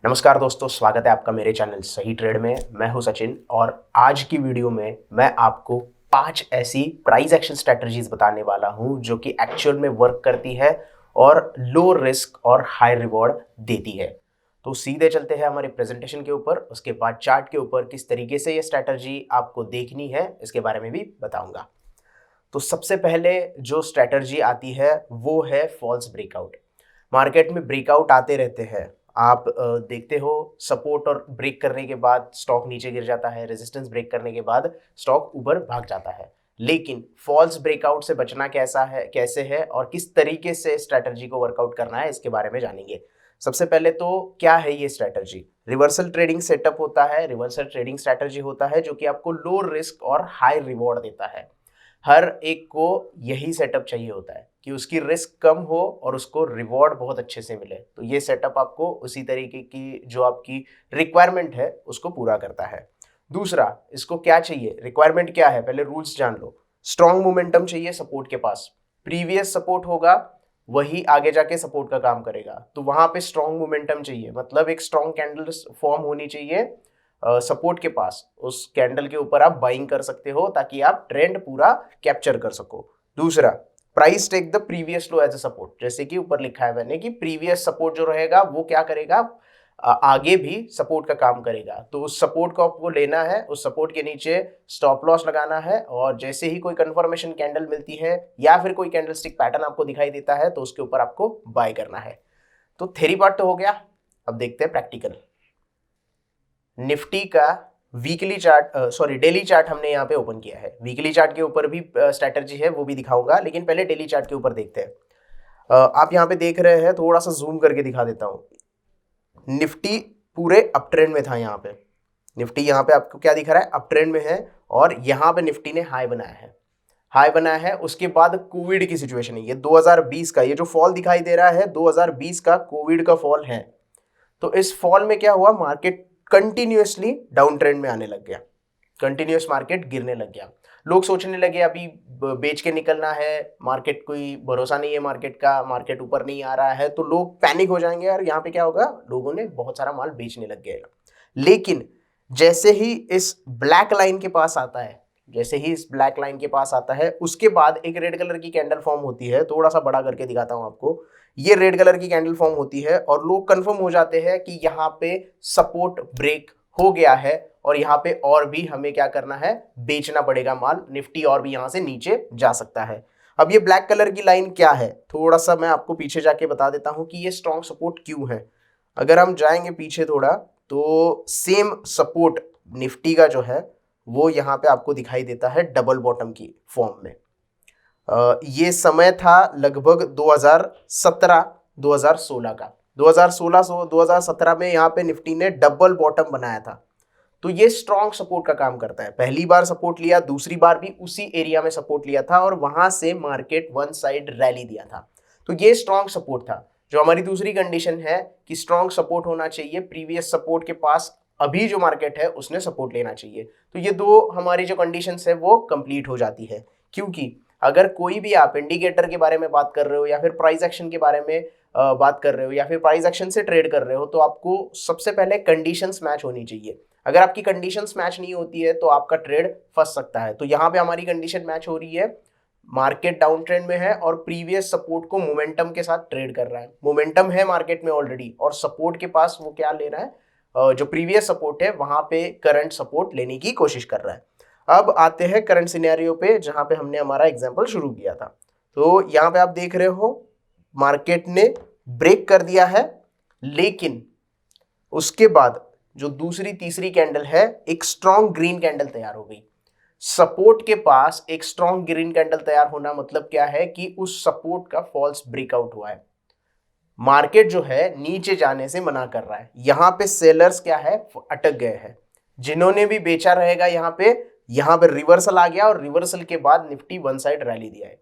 नमस्कार दोस्तों, स्वागत है आपका मेरे चैनल सही ट्रेड में। मैं हूं सचिन और आज की वीडियो में मैं आपको 5 ऐसी प्राइस एक्शन स्ट्रेटजीज बताने वाला हूं जो कि एक्चुअल में वर्क करती है और लो रिस्क और हाई रिवॉर्ड देती है। तो सीधे चलते हैं हमारे प्रेजेंटेशन के ऊपर, उसके बाद चार्ट के ऊपर किस तरीके से ये स्ट्रेटजी आपको देखनी है इसके बारे में भी बताऊंगा। तो सबसे पहले जो स्ट्रेटजी आती है वो है फॉल्स ब्रेकआउट। मार्केट में ब्रेकआउट आते रहते हैं। आप देखते हो सपोर्ट और ब्रेक करने के बाद स्टॉक नीचे गिर जाता है, रेजिस्टेंस ब्रेक करने के बाद स्टॉक ऊपर भाग जाता है। लेकिन फॉल्स ब्रेकआउट से बचना कैसे है और किस तरीके से स्ट्रेटजी को वर्कआउट करना है इसके बारे में जानेंगे। सबसे पहले तो क्या है ये स्ट्रेटजी? रिवर्सल ट्रेडिंग सेटअप होता है, रिवर्सल ट्रेडिंग स्ट्रेटजी होता है जो कि आपको लो रिस्क और हाई रिवॉर्ड देता है। हर एक को यही सेटअप चाहिए होता है कि उसकी रिस्क कम हो और उसको रिवॉर्ड बहुत अच्छे से मिले। तो ये सेटअप आपको उसी तरीके की जो आपकी रिक्वायरमेंट है उसको पूरा करता है। दूसरा, इसको क्या चाहिए, रिक्वायरमेंट क्या है, पहले रूल्स जान लो। स्ट्रॉन्ग मोमेंटम चाहिए सपोर्ट के पास। प्रीवियस सपोर्ट होगा वही आगे जाके सपोर्ट का काम करेगा, तो वहां पे स्ट्रॉन्ग मोमेंटम चाहिए, मतलब एक स्ट्रॉन्ग कैंडल फॉर्म होनी चाहिए सपोर्ट के पास। उस कैंडल के ऊपर आप बाइंग कर सकते हो ताकि आप ट्रेंड पूरा कैप्चर कर सको। दूसरा, price take the previous low as a support. जैसे कि ऊपर लिखा है मैंने कि प्रीवियस सपोर्ट जो रहेगा वो क्या करेगा, आगे भी सपोर्ट का काम करेगा। तो उस सपोर्ट को आपको लेना है, उस सपोर्ट के नीचे स्टॉप लॉस लगाना है और जैसे ही कोई कंफर्मेशन कैंडल मिलती है या फिर कोई कैंडलस्टिक पैटर्न आपको दिखाई देता है तो उसके ऊपर आपको बाय करना है। तो थ्योरी पार्ट तो हो गया, अब देखते हैं प्रैक्टिकल। निफ्टी का वीकली चार्ट डेली चार्ट हमने यहाँ पे ओपन किया है। वीकली चार्ट के ऊपर भी स्ट्रैटेजी है, वो भी दिखाऊंगा, लेकिन पहले डेली चार्ट के ऊपर देखते हैं। आप यहाँ पे देख रहे हैं, थोड़ा सा जूम करके दिखा देता हूँ। निफ्टी पूरे अप ट्रेंड में था। यहाँ पे निफ्टी, यहाँ पे आपको क्या दिख रहा है, अप ट्रेंड में है और यहाँ पे निफ्टी ने हाई बनाया है। हाई बनाया है, उसके बाद कोविड की सिचुएशन है। ये 2020 का, ये जो फॉल दिखाई दे रहा है 2020 का कोविड का फॉल है। तो इस फॉल में क्या हुआ, मार्केट कंटिन्यूअसली डाउन ट्रेंड में आने लग गया, कंटिन्यूअस मार्केट गिरने लग गया। लोग सोचने लगे अभी बेच के निकलना है, मार्केट कोई भरोसा नहीं है मार्केट का, मार्केट ऊपर नहीं आ रहा है, तो लोग पैनिक हो जाएंगे और यहाँ पे क्या होगा, लोगों ने बहुत सारा माल बेचने लग गया। लेकिन जैसे ही इस ब्लैक लाइन के पास आता है, जैसे ही इस ब्लैक लाइन के पास आता है, उसके बाद एक रेड कलर की कैंडल फॉर्म होती है। थोड़ा सा बड़ा करके दिखाता हूं आपको। ये रेड कलर की कैंडल फॉर्म होती है और लोग कंफर्म हो जाते हैं कि यहाँ पे सपोर्ट ब्रेक हो गया है और यहाँ पे और भी हमें क्या करना है, बेचना पड़ेगा माल। निफ्टी और भी यहाँ से नीचे जा सकता है। अब ये ब्लैक कलर की लाइन क्या है, थोड़ा सा मैं आपको पीछे जाके बता देता हूं कि ये स्ट्रॉन्ग सपोर्ट क्यों है। अगर हम जाएंगे पीछे थोड़ा, तो सेम सपोर्ट निफ्टी का जो है वो यहाँ पे आपको दिखाई देता है डबल बॉटम की फॉर्म में। ये समय था लगभग 2017-2016 का। 2016-2017 में यहाँ पे निफ्टी ने डबल बॉटम बनाया था। तो ये स्ट्रॉन्ग सपोर्ट का काम करता है। पहली बार सपोर्ट लिया, दूसरी बार भी उसी एरिया में सपोर्ट लिया था और वहां से मार्केट वन साइड रैली दिया था। तो ये स्ट्रॉन्ग सपोर्ट था। जो हमारी दूसरी कंडीशन है कि स्ट्रॉन्ग सपोर्ट होना चाहिए, प्रीवियस सपोर्ट के पास अभी जो मार्केट है उसने सपोर्ट लेना चाहिए। तो ये दो हमारी जो कंडीशंस है वो कंप्लीट हो जाती है। क्योंकि अगर कोई भी आप इंडिकेटर के बारे में बात कर रहे हो या फिर प्राइस एक्शन के बारे में बात कर रहे हो या फिर प्राइस एक्शन से ट्रेड कर रहे हो, तो आपको सबसे पहले कंडीशंस मैच होनी चाहिए। अगर आपकी कंडीशंस मैच नहीं होती है तो आपका ट्रेड फंस सकता है। तो यहाँ पे हमारी कंडीशन मैच हो रही है, मार्केट डाउन ट्रेंड में है और प्रीवियस सपोर्ट को मोमेंटम के साथ ट्रेड कर रहा है। मोमेंटम है मार्केट में ऑलरेडी और सपोर्ट के पास वो क्या ले रहा है, जो प्रीवियस सपोर्ट है वहां पे करंट सपोर्ट लेने की कोशिश कर रहा है। अब आते हैं करंट सिनेरियो पे, जहां पे हमने हमारा एग्जांपल शुरू किया था। तो यहाँ पे आप देख रहे हो मार्केट ने ब्रेक कर दिया है, लेकिन उसके बाद जो दूसरी तीसरी कैंडल है, एक स्ट्रॉन्ग ग्रीन कैंडल तैयार हो गई। सपोर्ट के पास एक स्ट्रॉन्ग ग्रीन कैंडल तैयार होना मतलब क्या है कि उस सपोर्ट का फॉल्स ब्रेकआउट हुआ है। मार्केट जो है नीचे जाने से मना कर रहा है। यहां पे सेलर्स क्या है, अटक गए हैं। जिन्होंने भी बेचा रहेगा यहां पे रिवर्सल आ गया और रिवर्सल के बाद निफ्टी वन साइड रैली दिया है।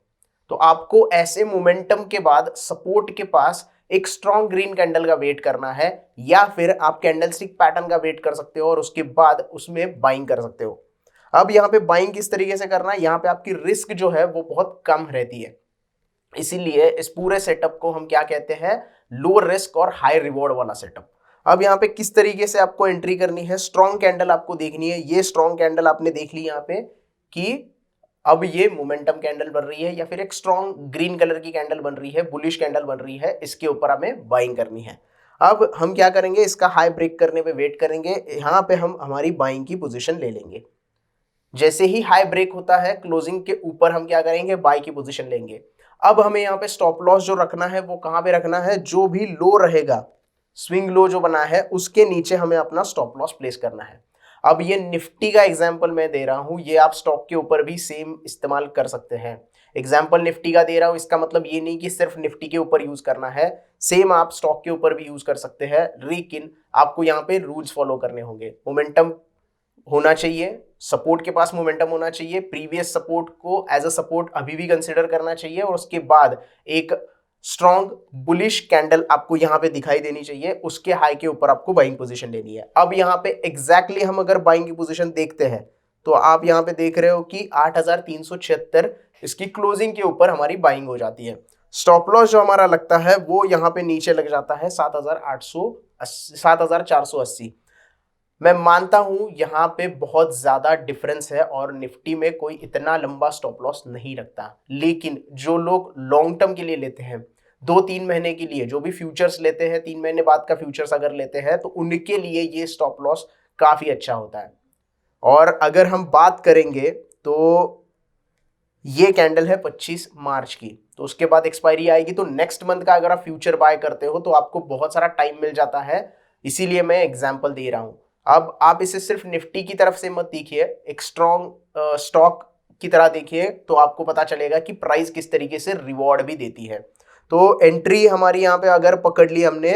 तो आपको ऐसे मोमेंटम के बाद सपोर्ट के पास एक स्ट्रॉन्ग ग्रीन कैंडल का वेट करना है, या फिर आप कैंडलस्टिक पैटर्न का वेट कर सकते हो और उसके बाद उसमें बाइंग कर सकते हो। अब यहाँ पे बाइंग किस तरीके से करना है, यहाँ पे आपकी रिस्क जो है वो बहुत कम रहती है। इसीलिए इस पूरे सेटअप को हम क्या कहते हैं, लो रिस्क और हाई रिवॉर्ड वाला सेटअप। अब यहाँ पे किस तरीके से आपको एंट्री करनी है, स्ट्रॉन्ग कैंडल आपको देखनी है। ये स्ट्रॉन्ग कैंडल आपने देख ली यहाँ पे कि अब ये मोमेंटम कैंडल बन रही है या फिर एक स्ट्रॉन्ग ग्रीन कलर की कैंडल बन रही है, बुलिश कैंडल बन रही है, इसके ऊपर हमें बाइंग करनी है। अब हम क्या करेंगे, इसका हाई ब्रेक करने पे वेट करेंगे, यहाँ पे हम हमारी बाइंग की पोजीशन ले लेंगे। जैसे ही हाई ब्रेक होता है क्लोजिंग के ऊपर हम क्या करेंगे, बाई की पोजीशन लेंगे। अब हमें यहाँ पे स्टॉप लॉस जो रखना है वो कहाँ पे रखना है, जो भी लो रहेगा, स्विंग लो जो बना है उसके नीचे हमें अपना स्टॉप लॉस प्लेस करना है। अब ये निफ्टी का एग्जांपल मैं दे रहा हूं, ये आप स्टॉक के ऊपर भी सेम इस्तेमाल कर सकते हैं। एग्जांपल निफ्टी का दे रहा हूं, इसका मतलब ये नहीं कि सिर्फ निफ्टी के ऊपर यूज करना है, सेम आप स्टॉक के ऊपर भी यूज कर सकते हैं, लेकिन आपको यहाँ पे रूल्स फॉलो करने होंगे। मोमेंटम होना चाहिए, सपोर्ट के पास मोमेंटम होना चाहिए, प्रीवियस सपोर्ट को एज अ सपोर्ट अभी भी कंसिडर करना चाहिए, और उसके बाद एक स्ट्रॉन्ग बुलिश कैंडल आपको यहां पे दिखाई देनी चाहिए, उसके हाई के ऊपर आपको बाइंग पोजीशन लेनी है। अब यहां पे एग्जैक्टली हम अगर बाइंग की पोजीशन देखते हैं तो आप यहां पे देख रहे हो कि 8376 इसकी क्लोजिंग के ऊपर हमारी बाइंग हो जाती है। स्टॉप लॉस जो हमारा लगता है वो यहां पे नीचे लग जाता है 7480। मैं मानता हूं यहां पे बहुत ज्यादा डिफरेंस है और निफ्टी में कोई इतना लंबा स्टॉप लॉस नहीं रखता, लेकिन जो लोग लॉन्ग टर्म के लिए लेते हैं, 2-3 महीने के लिए, जो भी फ्यूचर्स लेते हैं, 3 महीने बाद का फ्यूचर्स अगर लेते हैं तो उनके लिए ये स्टॉप लॉस काफी अच्छा होता है। और अगर हम बात करेंगे तो ये कैंडल है 25 मार्च की, तो उसके बाद एक्सपायरी आएगी, तो नेक्स्ट मंथ का अगर आप फ्यूचर बाय करते हो तो आपको बहुत सारा टाइम मिल जाता है, इसीलिए मैं एग्जांपल दे रहा हूं। अब आप इसे सिर्फ निफ्टी की तरफ से मत देखिए, एक स्ट्रॉन्ग स्टॉक की तरह देखिए, तो आपको पता चलेगा कि प्राइस किस तरीके से रिवॉर्ड भी देती है। तो एंट्री हमारी यहाँ पे अगर पकड़ ली हमने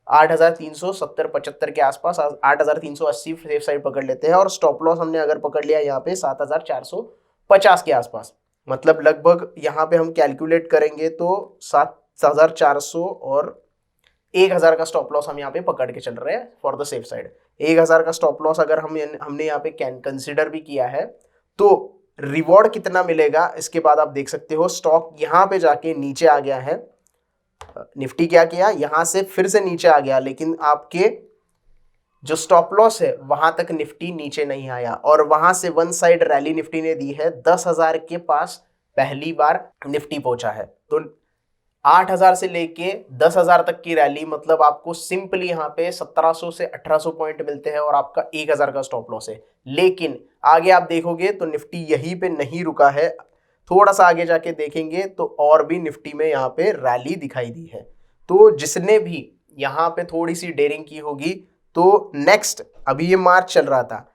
8370-75 के आसपास, 8380 सेफ साइड पकड़ लेते हैं, और स्टॉप लॉस हमने अगर पकड़ लिया यहाँ पे 7450 के आसपास, मतलब लगभग यहाँ पे हम कैलकुलेट करेंगे तो 7400 और 1000 का स्टॉप लॉस हम यहाँ पे पकड़ के चल रहे हैं फॉर द सेफ साइड। 1000 का स्टॉप लॉस अगर हमने यहाँ पे कंसिडर भी किया है तो रिवॉर्ड कितना मिलेगा इसके बाद आप देख सकते हो। स्टॉक यहाँ पे जाके नीचे आ गया है, निफ्टी क्या किया, यहां से फिर से नीचे आ गया, लेकिन आपके जो स्टॉप लॉस है वहां तक निफ्टी नीचे नहीं आया, और वहां से वन साइड रैली निफ्टी ने दी है, 10,000 के पास पहली बार निफ्टी पहुंचा है। तो 8,000 से लेके 10,000 तक की रैली, मतलब आपको सिंपली यहाँ पे 1700 से 1800 पॉइंट मिलते हैं और आपका 1,000 का स्टॉप लॉस है। लेकिन आगे आप देखोगे तो निफ्टी यहीं पे नहीं रुका है, थोड़ा सा आगे जाके देखेंगे तो और भी निफ्टी में यहाँ पे रैली दिखाई दी है। तो जिसने भी यहाँ पे थोड़ी सी डेयरिंग की होगी तो नेक्स्ट, अभी ये मार्च चल रहा था,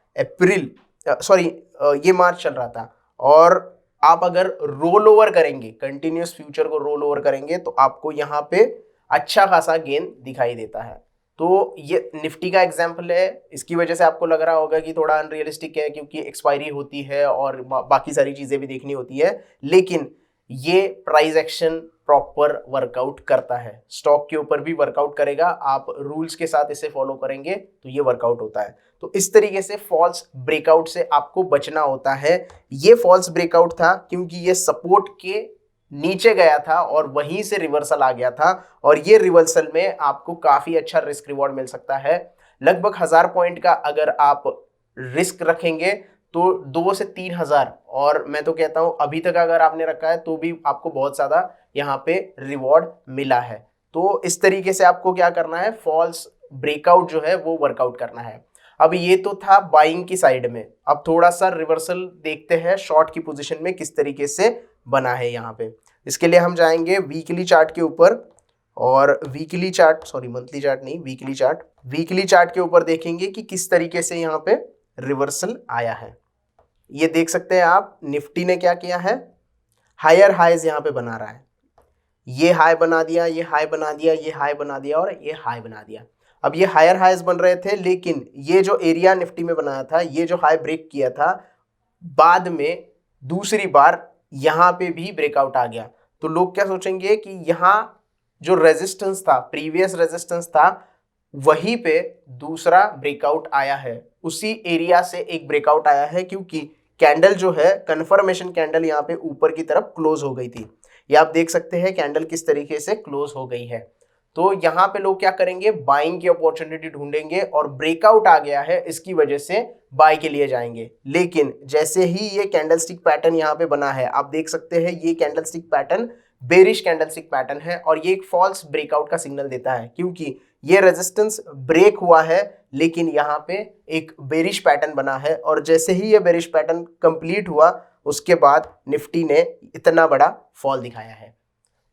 ये मार्च चल रहा था, और आप अगर रोल ओवर करेंगे, कंटिन्यूस फ्यूचर को रोल ओवर करेंगे तो आपको यहाँ पे अच्छा खासा गेन दिखाई देता है। तो ये निफ्टी का एग्जाम्पल है, इसकी वजह से आपको लग रहा होगा कि थोड़ा अनरियलिस्टिक है क्योंकि एक्सपायरी होती है और बाकी सारी चीजें भी देखनी होती है, लेकिन ये प्राइस एक्शन प्रॉपर वर्कआउट करता है, स्टॉक के ऊपर भी वर्कआउट करेगा। आप रूल्स के साथ इसे फॉलो करेंगे तो ये वर्कआउट होता है। तो इस तरीके से फॉल्स ब्रेकआउट से आपको बचना होता है। ये फॉल्स ब्रेकआउट था क्योंकि ये सपोर्ट के नीचे गया था और वहीं से रिवर्सल आ गया था, और ये रिवर्सल में आपको काफी अच्छा रिस्क रिवॉर्ड मिल सकता है। लगभग 1000 पॉइंट का अगर आप रिस्क रखेंगे तो 2 से 3,000, और मैं तो कहता हूं अभी तक अगर आपने रखा है तो भी आपको बहुत ज्यादा यहाँ पे रिवॉर्ड मिला है। तो इस तरीके से आपको क्या करना है, फॉल्स ब्रेकआउट जो है वो वर्कआउट करना है। अब ये तो था बाइंग की साइड में, अब थोड़ा सा रिवर्सल देखते हैं शॉर्ट की पोजीशन में किस तरीके से बना है यहाँ पे। इसके लिए हम जाएंगे वीकली चार्ट के ऊपर, और weekly chart, sorry monthly chart नहीं, वीकली चार्ट के ऊपर देखेंगे कि किस तरीके से यहाँ पे रिवर्सल आया है। ये देख सकते हैं आप, निफ्टी ने क्या किया है, हायर हाईज यहाँ पे बना रहा है, ये हाई बना दिया, ये हाई बना दिया, ये हाई बना दिया, और ये हाई बना दिया। अब ये हायर हाईज बन रहे थे, लेकिन ये जो एरिया निफ्टी में बनाया था, ये जो हाई ब्रेक किया था, बाद में दूसरी बार यहाँ पे भी ब्रेकआउट आ गया। तो लोग क्या सोचेंगे कि यहाँ जो रेजिस्टेंस था, प्रीवियस रेजिस्टेंस था, वहीं पे दूसरा ब्रेकआउट आया है, उसी एरिया से एक ब्रेकआउट आया है, क्योंकि कैंडल जो है कंफर्मेशन कैंडल यहाँ पे ऊपर की तरफ क्लोज हो गई थी। ये आप देख सकते हैं कैंडल किस तरीके से क्लोज हो गई है। तो यहाँ पे लोग क्या करेंगे, बाइंग की अपॉर्चुनिटी ढूंढेंगे और ब्रेकआउट आ गया है इसकी वजह से बाय के लिए जाएंगे। लेकिन जैसे ही ये कैंडलस्टिक पैटर्न यहाँ पे बना है, आप देख सकते हैं ये candlestick pattern bearish candlestick pattern है और ये एक फॉल्स ब्रेकआउट का सिग्नल देता है, क्योंकि ये रेजिस्टेंस ब्रेक हुआ है लेकिन यहाँ पे एक बेरिश पैटर्न बना है और जैसे ही ये बेरिश पैटर्न कंप्लीट हुआ उसके बाद निफ्टी ने इतना बड़ा फॉल दिखाया है।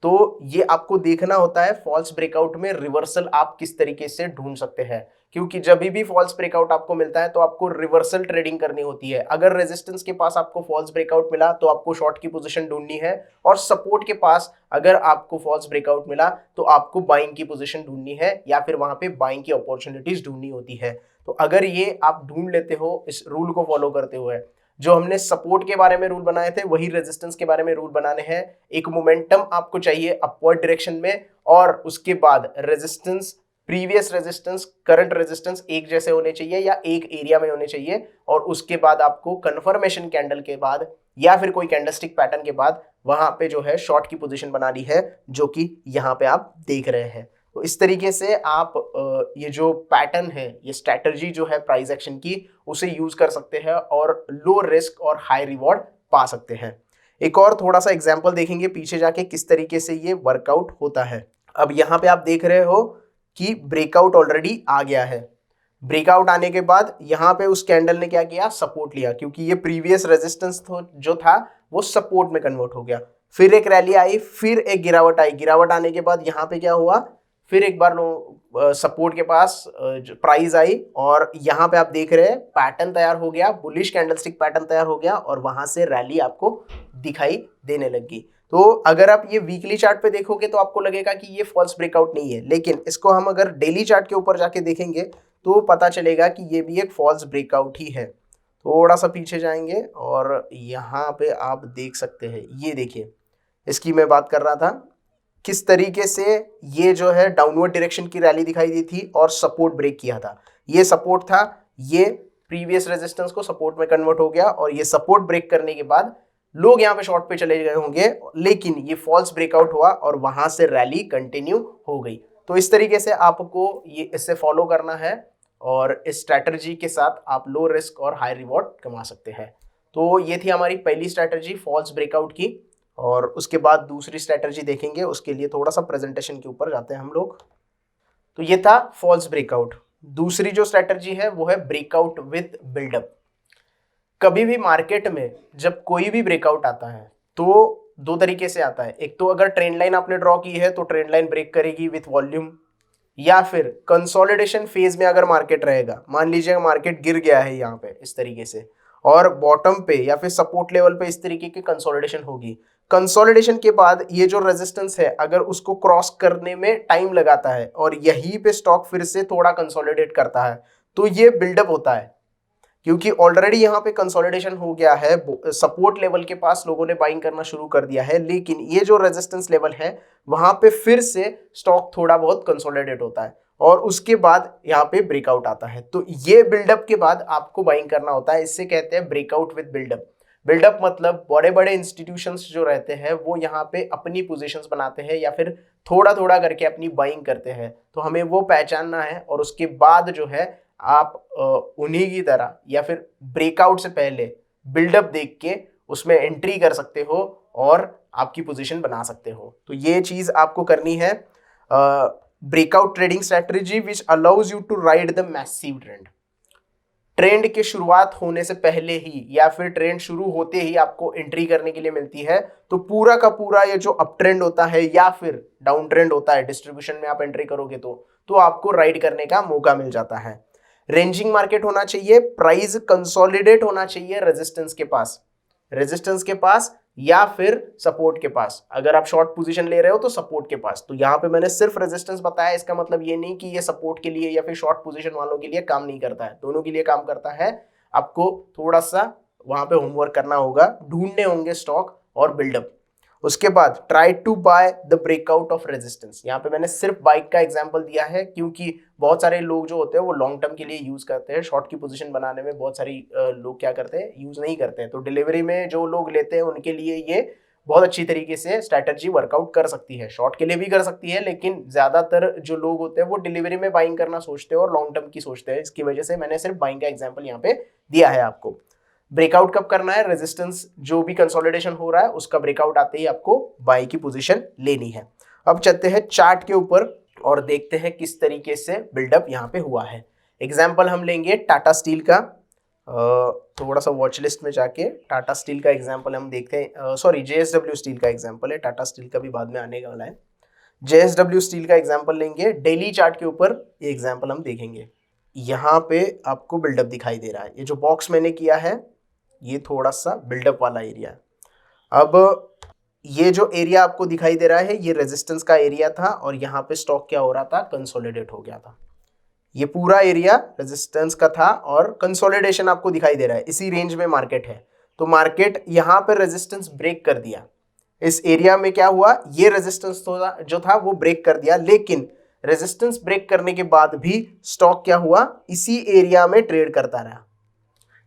तो ये आपको देखना होता है फॉल्स ब्रेकआउट में रिवर्सल आप किस तरीके से ढूंढ सकते हैं, क्योंकि जब भी फॉल्स ब्रेकआउट आपको मिलता है तो आपको रिवर्सल ट्रेडिंग करनी होती है। अगर रेजिस्टेंस के पास आपको फॉल्स ब्रेकआउट मिला तो आपको शॉर्ट की पोजीशन ढूंढनी है और सपोर्ट के पास अगर आपको फॉल्स ब्रेकआउट मिला तो आपको बाइंग की पोजीशन ढूंढनी है या फिर वहां पे बाइंग की अपॉर्चुनिटीज ढूंढनी होती है। तो अगर ये आप ढूंढ लेते हो इस रूल को फॉलो करते हुए, जो हमने सपोर्ट के बारे में रूल बनाए थे वही रेजिस्टेंस के बारे में रूल बनाने हैं। एक मोमेंटम आपको चाहिए अपवर्ड डायरेक्शन में और उसके बाद resistance, previous resistance, current resistance एक जैसे होने चाहिए या एक एरिया में होने चाहिए और उसके बाद आपको कंफर्मेशन कैंडल के बाद या फिर कोई कैंडलस्टिक पैटर्न के बाद वहां पे जो है शॉर्ट की पोजीशन बनानी है, जो कि यहाँ पे आप देख रहे हैं। तो इस तरीके से आप ये जो पैटर्न है, ये स्ट्रैटेजी जो है प्राइस एक्शन की, उसे यूज कर सकते हैं और लो रिस्क और हाई रिवॉर्ड पा सकते हैं। एक और थोड़ा सा एग्जांपल देखेंगे पीछे जाके किस तरीके से ये वर्कआउट होता है। अब यहाँ पे आप देख रहे हो कि ब्रेकआउट ऑलरेडी आ गया है। ब्रेकआउट आने के बाद यहाँ पे उस कैंडल ने क्या किया, सपोर्ट लिया, क्योंकि ये प्रीवियस रेजिस्टेंस जो था वो सपोर्ट में कन्वर्ट हो गया। फिर एक रैली आई, फिर एक गिरावट आई। गिरावट आने के बाद यहाँ पे क्या हुआ, फिर एक बार सपोर्ट के पास प्राइस आई और यहाँ पे आप देख रहे हैं पैटर्न तैयार हो गया, बुलिश कैंडलस्टिक पैटर्न तैयार हो गया और वहां से रैली आपको दिखाई देने लगी। तो अगर आप ये वीकली चार्ट पे देखोगे तो आपको लगेगा कि ये फॉल्स ब्रेकआउट नहीं है, लेकिन इसको हम अगर डेली चार्ट के ऊपर जाके देखेंगे तो पता चलेगा कि ये भी एक फॉल्स ब्रेकआउट ही है। थोड़ा सा पीछे जाएंगे और यहाँ पे आप देख सकते हैं, ये देखिए, इसकी मैं बात कर रहा था किस तरीके से ये जो है डाउनवर्ड डायरेक्शन की रैली दिखाई दी थी और सपोर्ट ब्रेक किया था। ये सपोर्ट था, ये प्रीवियस रेजिस्टेंस को सपोर्ट में कन्वर्ट हो गया और ये सपोर्ट ब्रेक करने के बाद लोग यहाँ पे शॉर्ट पे चले गए होंगे, लेकिन ये फॉल्स ब्रेकआउट हुआ और वहां से रैली कंटिन्यू हो गई। तो इस तरीके से आपको ये इससे फॉलो करना है और इस स्ट्रैटेजी के साथ आप लो रिस्क और हाई रिवॉर्ड कमा सकते हैं। तो ये थी हमारी पहली स्ट्रैटेजी फॉल्स ब्रेकआउट की, और उसके बाद दूसरी स्ट्रैटेजी देखेंगे। उसके लिए थोड़ा सा प्रेजेंटेशन के ऊपर जाते हैं हम लोग। तो ये था फॉल्स ब्रेकआउट। दूसरी जो स्ट्रैटेजी है वो है ब्रेकआउट विद बिल्डअप। कभी भी मार्केट में जब कोई भी ब्रेकआउट आता है तो दो तरीके से आता है। एक तो अगर ट्रेंड लाइन आपने ड्रॉ की है तो ट्रेंड लाइन ब्रेक करेगी विथ वॉल्यूम, या फिर कंसोलिडेशन फेज में अगर मार्केट रहेगा, मान लीजिए मार्केट गिर गया है यहाँ पे इस तरीके से और बॉटम पे या फिर सपोर्ट लेवल पे इस तरीके की कंसोलिडेशन होगी। कंसोलिडेशन के बाद ये जो रेजिस्टेंस है अगर उसको क्रॉस करने में टाइम लगाता है और यहीं पे स्टॉक फिर से थोड़ा कंसोलिडेट करता है तो ये बिल्डअप होता है, क्योंकि ऑलरेडी यहाँ पे कंसोलिडेशन हो गया है, सपोर्ट लेवल के पास लोगों ने बाइंग करना शुरू कर दिया है, लेकिन ये जो रेजिस्टेंस लेवल है वहां पे फिर से स्टॉक थोड़ा बहुत कंसोलिडेट होता है और उसके बाद यहाँ पे ब्रेकआउट आता है। तो ये बिल्डअप के बाद आपको बाइंग करना होता है। इससे कहते हैं ब्रेकआउट विद बिल्डअप। बिल्डअप मतलब बड़े बड़े इंस्टीट्यूशंस जो रहते हैं वो यहाँ पे अपनी पोजीशंस बनाते हैं या फिर थोड़ा थोड़ा करके अपनी बाइंग करते हैं। तो हमें वो पहचानना है और उसके बाद जो है आप उन्हीं की तरह या फिर ब्रेकआउट से पहले बिल्डअप देख के उसमें एंट्री कर सकते हो और आपकी पोजीशन बना सकते हो। तो ये चीज आपको करनी है। Breakout trading strategy which allows you to ride the massive trend. Trend के शुरुआत होने से पहले ही या फिर ट्रेंड शुरू होते ही आपको एंट्री करने के लिए मिलती है। तो पूरा का पूरा ये जो अप ट्रेंड होता है या फिर डाउन ट्रेंड होता है, डिस्ट्रीब्यूशन में आप एंट्री करोगे तो आपको राइड करने का मौका मिल जाता है। रेंजिंग मार्केट होना चाहिए, प्राइस कंसोलिडेट होना चाहिए रेजिस्टेंस के पास या फिर सपोर्ट के पास। अगर आप शॉर्ट पोजीशन ले रहे हो तो सपोर्ट के पास। तो यहाँ पे मैंने सिर्फ रेजिस्टेंस बताया, इसका मतलब ये नहीं कि ये सपोर्ट के लिए या फिर शॉर्ट पोजीशन वालों के लिए काम नहीं करता है, दोनों के लिए काम करता है। आपको थोड़ा सा वहां पे होमवर्क करना होगा, ढूंढने होंगे स्टॉक और बिल्डअप। उसके बाद try to buy the breakout of resistance. यहाँ पे मैंने सिर्फ बाइक का एग्जांपल दिया है क्योंकि बहुत सारे लोग जो होते हैं वो लॉन्ग टर्म के लिए यूज करते हैं, शॉर्ट की पोजीशन बनाने में बहुत सारी लोग क्या करते हैं, यूज नहीं करते हैं। तो डिलीवरी में जो लोग लेते हैं उनके लिए ये बहुत अच्छी तरीके से स्ट्रैटेजी वर्कआउट कर सकती है, शॉर्ट के लिए भी कर सकती है, लेकिन ज्यादातर जो लोग होते हैं वो डिलीवरी में बाइंग करना सोचते हैं और लॉन्ग टर्म की सोचते हैं। इसकी वजह से मैंने सिर्फ बाइंग का एग्जांपल यहाँ पे दिया है आपको। ब्रेकआउट कब करना है, रेजिस्टेंस जो भी कंसोलिडेशन हो रहा है उसका ब्रेकआउट आते ही आपको बाई की पोजीशन लेनी है। अब चलते हैं चार्ट के ऊपर और देखते हैं किस तरीके से बिल्डअप यहाँ पे हुआ है। एग्जाम्पल हम लेंगे टाटा स्टील का, थोड़ा सा वॉच लिस्ट में जाके टाटा स्टील का एग्जाम्पल हम देखते हैं, सॉरी जेएसडब्ल्यू स्टील का एग्जाम्पल है, टाटा स्टील का भी बाद में आने वाला है। जेएसडब्ल्यू स्टील का एग्जाम्पल लेंगे, डेली चार्ट के ऊपर ये एग्जाम्पल हम देखेंगे। यहाँ पे आपको बिल्डअप दिखाई दे रहा है, ये जो बॉक्स मैंने किया है ये थोड़ा सा बिल्डअप वाला एरिया है। अब ये जो एरिया आपको दिखाई दे रहा है ये रेजिस्टेंस का एरिया था और यहाँ पे स्टॉक क्या हो रहा था, कंसोलिडेट हो गया था। ये पूरा एरिया रेजिस्टेंस का था और कंसोलिडेशन आपको दिखाई दे रहा है, इसी रेंज में मार्केट है। तो मार्केट यहाँ पे रेजिस्टेंस ब्रेक कर दिया, इस एरिया में क्या हुआ, ये रेजिस्टेंस जो था वो ब्रेक कर दिया, लेकिन रेजिस्टेंस ब्रेक करने के बाद भी स्टॉक क्या हुआ, इसी एरिया में ट्रेड करता रहा,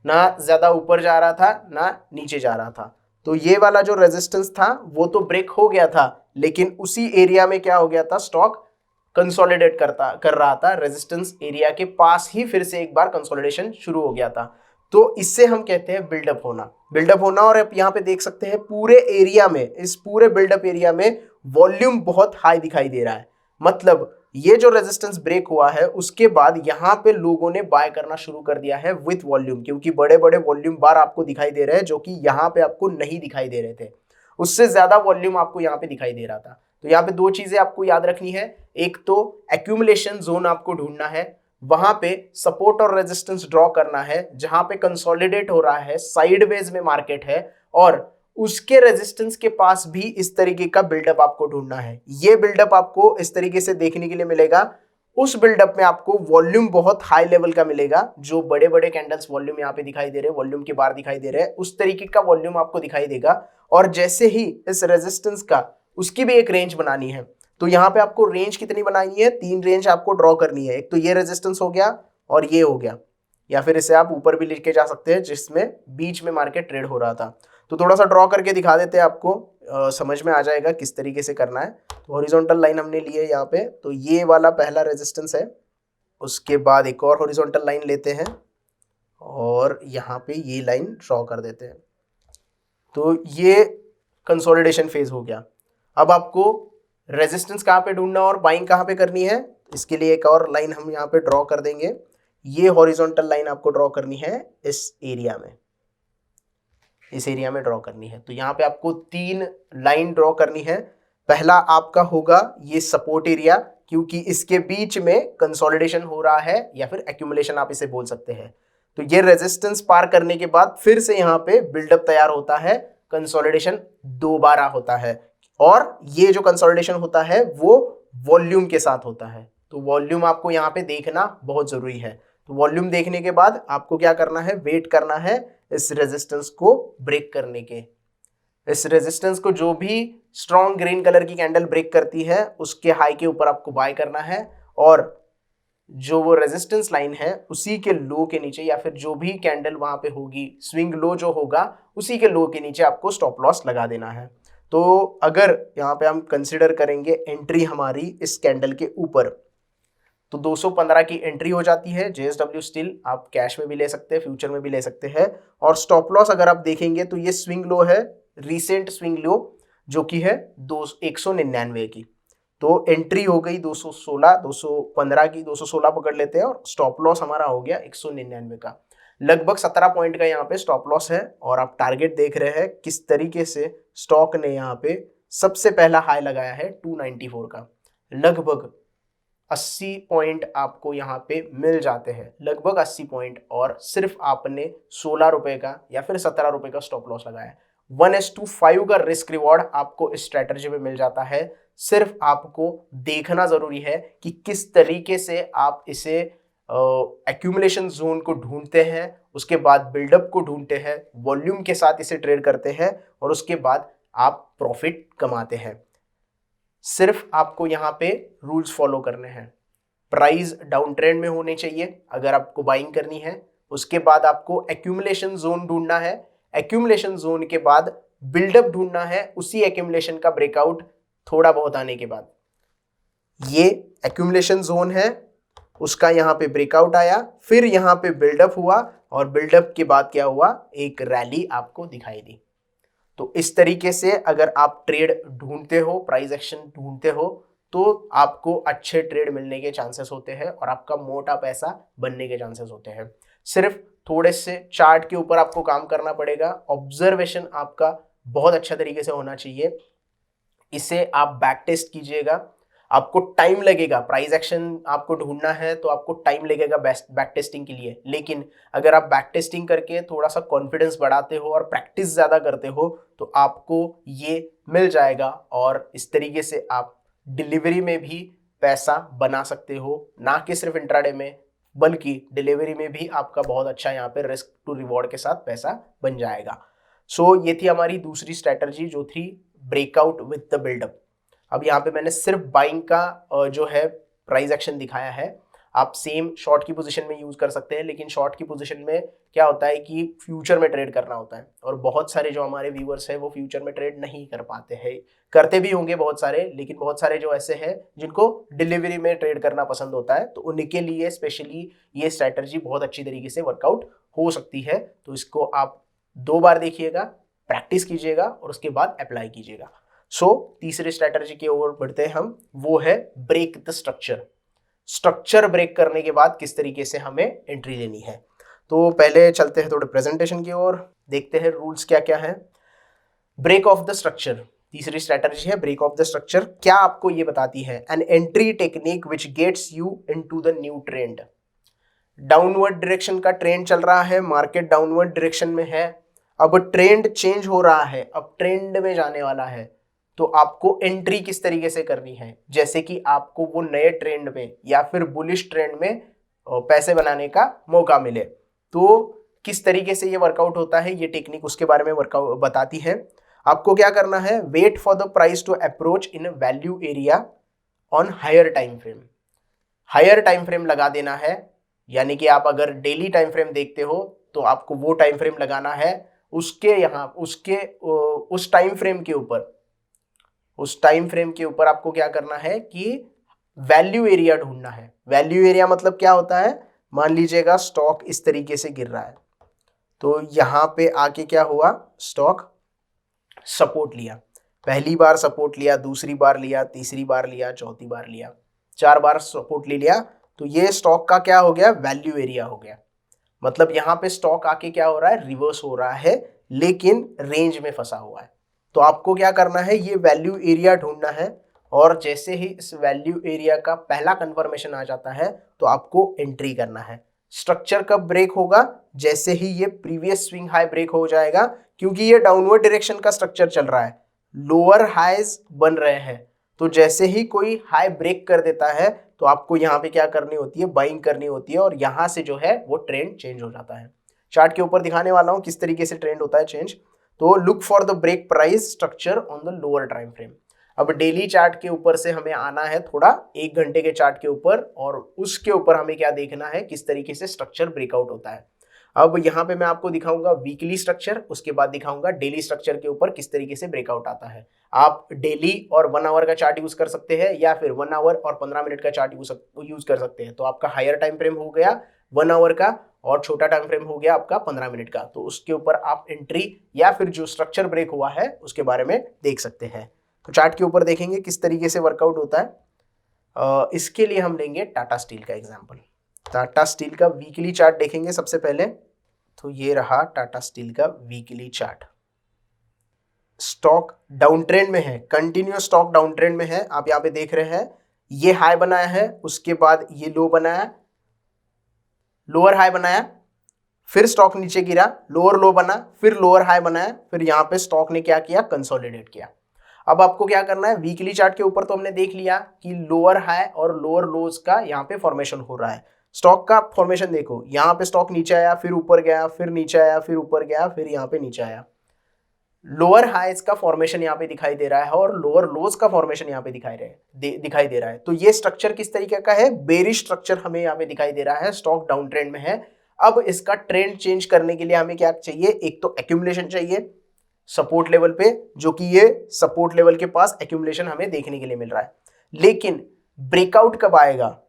ना ज्यादा ऊपर जा रहा था ना नीचे जा रहा था। तो ये वाला जो रेजिस्टेंस था वो तो ब्रेक हो गया था, लेकिन उसी एरिया में क्या हो गया था, स्टॉक कंसोलिडेट कर रहा था, रेजिस्टेंस एरिया के पास ही फिर से एक बार कंसोलिडेशन शुरू हो गया था। तो इससे हम कहते हैं बिल्डअप होना। और आप यहाँ पे देख सकते हैं पूरे एरिया में, इस पूरे बिल्डअप एरिया में वॉल्यूम बहुत हाई दिखाई दे रहा है। मतलब ये जो रेजिस्टेंस ब्रेक हुआ है उसके बाद यहाँ पे लोगों ने बाय करना शुरू कर दिया है विथ वॉल्यूम, क्योंकि बड़े बड़े वॉल्यूम बार आपको दिखाई दे रहे हैं जो कि यहाँ पे आपको नहीं दिखाई दे रहे थे, उससे ज्यादा वॉल्यूम आपको यहाँ पे दिखाई दे रहा था। तो यहाँ पे दो चीजें आपको याद रखनी है, एक तो एक्यूमुलेशन जोन आपको ढूंढना है, वहां पे सपोर्ट और रेजिस्टेंस ड्रॉ करना है जहां पे कंसोलिडेट हो रहा है, साइडवेज में मार्केट है और उसके रेजिस्टेंस के पास भी इस तरीके का बिल्डअप आपको ढूंढना है। ये बिल्डअप आपको इस तरीके से देखने के लिए मिलेगा, उस बिल्डअप में आपको वॉल्यूम बहुत हाई लेवल का मिलेगा, जो बड़े बड़े कैंडल्स वॉल्यूम यहाँ पे दिखाई दे रहे हैं, वॉल्यूम के बाहर दिखाई दे रहे हैं, उस तरीके का वॉल्यूम आपको दिखाई देगा। और जैसे ही इस रेजिस्टेंस का उसकी भी एक रेंज बनानी है, तो यहाँ पे आपको रेंज कितनी बनानी है, 3 रेंज आपको ड्रॉ करनी है। एक तो ये रेजिस्टेंस हो गया और ये हो गया, या फिर इसे आप ऊपर भी लेके जा सकते हैं जिसमें बीच में मार्केट ट्रेड हो रहा था। तो थोड़ा सा ड्रॉ करके दिखा देते हैं, आपको समझ में आ जाएगा किस तरीके से करना है। तो हॉरिजॉन्टल लाइन हमने ली है यहाँ पे, तो ये वाला पहला रेजिस्टेंस है, उसके बाद एक और हॉरिजॉन्टल लाइन लेते हैं और यहाँ पे ये लाइन ड्रॉ कर देते हैं। तो ये कंसोलिडेशन फेज हो गया। अब आपको रेजिस्टेंस कहाँ पे ढूंढना और बाइंग कहाँ पे करनी है, इसके लिए एक और लाइन हम यहाँ पे ड्रॉ कर देंगे। ये हॉरिजॉन्टल लाइन आपको ड्रॉ करनी है इस एरिया में, इस एरिया में ड्रॉ करनी है। तो यहाँ पे आपको 3 लाइन ड्रॉ करनी है। पहला आपका होगा ये सपोर्ट एरिया, क्योंकि इसके बीच में कंसोलिडेशन हो रहा है या फिर एक्यूमुलेशन आप इसे बोल सकते हैं। तो ये रेजिस्टेंस पार करने के बाद फिर से यहाँ पे बिल्डअप तैयार होता है, कंसोलिडेशन दोबारा होता है और ये जो कंसोलिडेशन होता है वो वॉल्यूम के साथ होता है। तो वॉल्यूम आपको यहाँ पे देखना बहुत जरूरी है। तो वॉल्यूम देखने के बाद आपको क्या करना है, वेट करना है इस रेजिस्टेंस को ब्रेक करने के। इस रेजिस्टेंस को जो भी स्ट्रॉन्ग ग्रीन कलर की कैंडल ब्रेक करती है उसके हाई के ऊपर आपको बाय करना है और जो वो रेजिस्टेंस लाइन है उसी के लो के नीचे या फिर जो भी कैंडल वहां पे होगी, स्विंग लो जो होगा उसी के लो के नीचे आपको स्टॉप लॉस लगा देना है। तो अगर यहाँ पे हम कंसिडर करेंगे एंट्री हमारी इस कैंडल के ऊपर, तो 215 की एंट्री हो जाती है। जेएसडब्ल्यू स्टील आप कैश में भी ले सकते हैं, फ्यूचर में भी ले सकते हैं। और स्टॉप लॉस अगर आप देखेंगे तो ये स्विंग लो है, रीसेंट स्विंग लो जो कि है 199 की। तो एंट्री हो गई 216, 215 की, 216 पकड़ लेते हैं और स्टॉप लॉस हमारा हो गया 199 का। लगभग 17 पॉइंट का यहाँ पे स्टॉप लॉस है। और आप टारगेट देख रहे हैं किस तरीके से स्टॉक ने यहाँ पे सबसे पहला हाई लगाया है 294 का। लगभग 80 पॉइंट आपको यहाँ पे मिल जाते हैं, लगभग 80 पॉइंट, और सिर्फ आपने 16 रुपए का या फिर 17 रुपए का स्टॉप लॉस लगाया है। 1:5 का रिस्क रिवॉर्ड आपको इस स्ट्रेटजी में मिल जाता है। सिर्फ आपको देखना जरूरी है कि किस तरीके से आप इसे एक्यूमुलेशन जोन को ढूंढते हैं, उसके बाद बिल्डअप को ढूंढते हैं, वॉल्यूम के साथ इसे ट्रेड करते हैं और उसके बाद आप प्रॉफिट कमाते हैं। सिर्फ आपको यहाँ पे रूल्स फॉलो करने हैं। प्राइस डाउन ट्रेंड में होनी चाहिए अगर आपको बाइंग करनी है। उसके बाद आपको एक्यूमुलेशन जोन ढूंढना है। एक्यूमुलेशन जोन के बाद बिल्डअप ढूंढना है उसी एक्यूमुलेशन का ब्रेकआउट थोड़ा बहुत आने के बाद। ये एक्यूमुलेशन जोन है, उसका यहाँ पे ब्रेकआउट आया, फिर यहाँ पे बिल्डअप हुआ और बिल्डअप के बाद क्या हुआ, एक रैली आपको दिखाई दी। तो इस तरीके से अगर आप ट्रेड ढूंढते हो, प्राइस एक्शन ढूंढते हो, तो आपको अच्छे ट्रेड मिलने के चांसेस होते हैं और आपका मोटा पैसा बनने के चांसेस होते हैं। सिर्फ थोड़े से चार्ट के ऊपर आपको काम करना पड़ेगा, ऑब्जर्वेशन आपका बहुत अच्छा तरीके से होना चाहिए। इसे आप बैक टेस्ट कीजिएगा, आपको टाइम लगेगा, प्राइस एक्शन आपको ढूंढना है तो आपको टाइम लगेगा बैक टेस्टिंग के लिए। लेकिन अगर आप बैक टेस्टिंग करके थोड़ा सा कॉन्फिडेंस बढ़ाते हो और प्रैक्टिस ज़्यादा करते हो तो आपको ये मिल जाएगा और इस तरीके से आप डिलीवरी में भी पैसा बना सकते हो, ना कि सिर्फ इंट्राडे में, बल्कि डिलीवरी में भी आपका बहुत अच्छा यहाँ पे रिस्क टू रिवॉर्ड के साथ पैसा बन जाएगा। सो ये थी हमारी दूसरी स्ट्रैटेजी जो थी ब्रेकआउट विद द बिल्डअप। अब यहाँ पे मैंने सिर्फ बाइंग का जो है प्राइस एक्शन दिखाया है, आप सेम शॉर्ट की पोजीशन में यूज कर सकते हैं। लेकिन शॉर्ट की पोजीशन में क्या होता है कि फ्यूचर में ट्रेड करना होता है और बहुत सारे जो हमारे व्यूअर्स हैं वो फ्यूचर में ट्रेड नहीं कर पाते हैं, करते भी होंगे बहुत सारे, लेकिन बहुत सारे जो ऐसे हैं जिनको डिलीवरी में ट्रेड करना पसंद होता है, तो उनके लिए स्पेशली ये स्ट्रैटेजी बहुत अच्छी तरीके से वर्कआउट हो सकती है। तो इसको आप 2 बार देखिएगा, प्रैक्टिस कीजिएगा और उसके बाद अप्लाई कीजिएगा। सो तीसरे स्ट्रैटेजी की ओर बढ़ते हैं हम, वो है break the structure. Structure break करने के बाद किस तरीके से हमें एंट्री लेनी है। तो पहले चलते हैं थोड़े प्रेजेंटेशन की ओर, देखते हैं रूल्स क्या क्या है। ब्रेक ऑफ द स्ट्रक्चर तीसरी स्ट्रैटेजी है, ब्रेक ऑफ द स्ट्रक्चर। क्या आपको ये बताती है, an entry technique which gets you into the new trend. Downward direction का ट्रेंड चल रहा है, मार्केट डाउनवर्ड डायरेक्शन में है, अब ट्रेंड चेंज हो रहा है, अब ट्रेंड में जाने वाला है, तो आपको एंट्री किस तरीके से करनी है। जैसे कि आपको वो नए ट्रेंड में या फिर बुलिश ट्रेंड में पैसे बनाने का मौका मिले, तो किस तरीके से ये वर्कआउट होता है, ये टेक्निक उसके बारे में वर्कआउट बताती है। आपको क्या करना है, wait for the price to approach in value area on higher time frame. Higher time frame लगा देना है, यानी कि आप अगर डेली टाइम फ्रेम देखते हो तो आपको वो टाइम फ्रेम लगाना है, उसके यहाँ उस टाइम फ्रेम के ऊपर आपको क्या करना है कि वैल्यू एरिया ढूंढना है। वैल्यू एरिया मतलब क्या होता है, मान लीजिएगा स्टॉक इस तरीके से गिर रहा है, तो यहाँ पे आके क्या हुआ, स्टॉक सपोर्ट लिया, पहली बार सपोर्ट लिया, दूसरी बार लिया, तीसरी बार लिया, चौथी बार लिया, 4 बार सपोर्ट ले लिया, तो ये स्टॉक का क्या हो गया, वैल्यू एरिया हो गया। मतलब यहाँ पे स्टॉक आके क्या हो रहा है, रिवर्स हो रहा है, लेकिन रेंज में फंसा हुआ है। तो आपको क्या करना है, ये वैल्यू एरिया ढूंढना है और जैसे ही इस वैल्यू एरिया का पहला कंफर्मेशन आ जाता है तो आपको एंट्री करना है। स्ट्रक्चर कब ब्रेक होगा, जैसे ही ये प्रीवियस स्विंग हाई ब्रेक हो जाएगा, क्योंकि ये डाउनवर्ड डायरेक्शन का स्ट्रक्चर चल रहा है, लोअर हाईज बन रहे हैं, तो जैसे ही कोई हाई ब्रेक कर देता है तो आपको यहाँ पे क्या करनी होती है, बाइंग करनी होती है और यहाँ से जो है वो ट्रेंड चेंज हो जाता है। चार्ट के ऊपर दिखाने वाला हूँ किस तरीके से ट्रेंड होता है चेंज। तो look for the break price structure on the lower time frame. अब डेली चार्ट के ऊपर से हमें आना है थोड़ा 1 घंटे के चार्ट के ऊपर, और उसके ऊपर हमें क्या देखना है, किस तरीके से स्ट्रक्चर ब्रेकआउट होता है। अब यहाँ पे मैं आपको दिखाऊंगा वीकली स्ट्रक्चर, उसके बाद दिखाऊंगा डेली स्ट्रक्चर के ऊपर किस तरीके से ब्रेकआउट आता है। आप डेली और 1 आवर का चार्ट यूज कर सकते हैं या फिर 1 आवर और 15 मिनट का चार्ट यूज कर सकते हैं। तो आपका हायर टाइम फ्रेम हो गया 1 आवर का और छोटा टाइम फ्रेम हो गया आपका 15 मिनट का। तो उसके ऊपर आप एंट्री या फिर जो स्ट्रक्चर ब्रेक हुआ है उसके बारे में देख सकते हैं। तो चार्ट के ऊपर देखेंगे किस तरीके से वर्कआउट होता है। इसके लिए हम लेंगे टाटा स्टील का एग्जाम्पल। टाटा स्टील का वीकली चार्ट देखेंगे सबसे पहले। तो ये रहा टाटा स्टील का weekly chart. Stock down trend में है, कंटिन्यूअस स्टॉक डाउन ट्रेंड में है। आप यहाँ पे देख रहे हैं ये हाई बनाया है, उसके बाद ये लो बनाया, लोअर हाई बनाया, फिर स्टॉक नीचे गिरा, लोअर लो बना, फिर लोअर हाई बनाया, फिर यहाँ पे स्टॉक ने क्या किया, कंसोलिडेट किया। अब आपको क्या करना है, वीकली चार्ट के ऊपर तो हमने देख लिया कि लोअर हाई और लोअर लोज का यहाँ पे फॉर्मेशन हो रहा है। स्टॉक का फॉर्मेशन देखो, यहाँ पे स्टॉक नीचे आया, फिर ऊपर गया, फिर नीचे आया, फिर ऊपर गया, फिर यहाँ पे नीचे आया। लोअर हाइज का फॉर्मेशन यहाँ पे दिखाई दे रहा है और लोअर लोज का फॉर्मेशन यहाँ पे दिखाई दे रहा है। तो ये स्ट्रक्चर किस तरीके का है, बेरिश स्ट्रक्चर हमें यहाँ पे दिखाई दे रहा है। स्टॉक डाउन ट्रेंड में है। अब इसका ट्रेंड चेंज करने के लिए हमें क्या चाहिए, एक तो एक्यूमुलेशन चाहिए, सपोर्ट लेवल पे, जो कि ये सपोर्ट लेवल के पास एक्यूमुलेशन हमें देखने के लिए मिल रहा है। लेकिन ब्रेकआउट कब आएगा?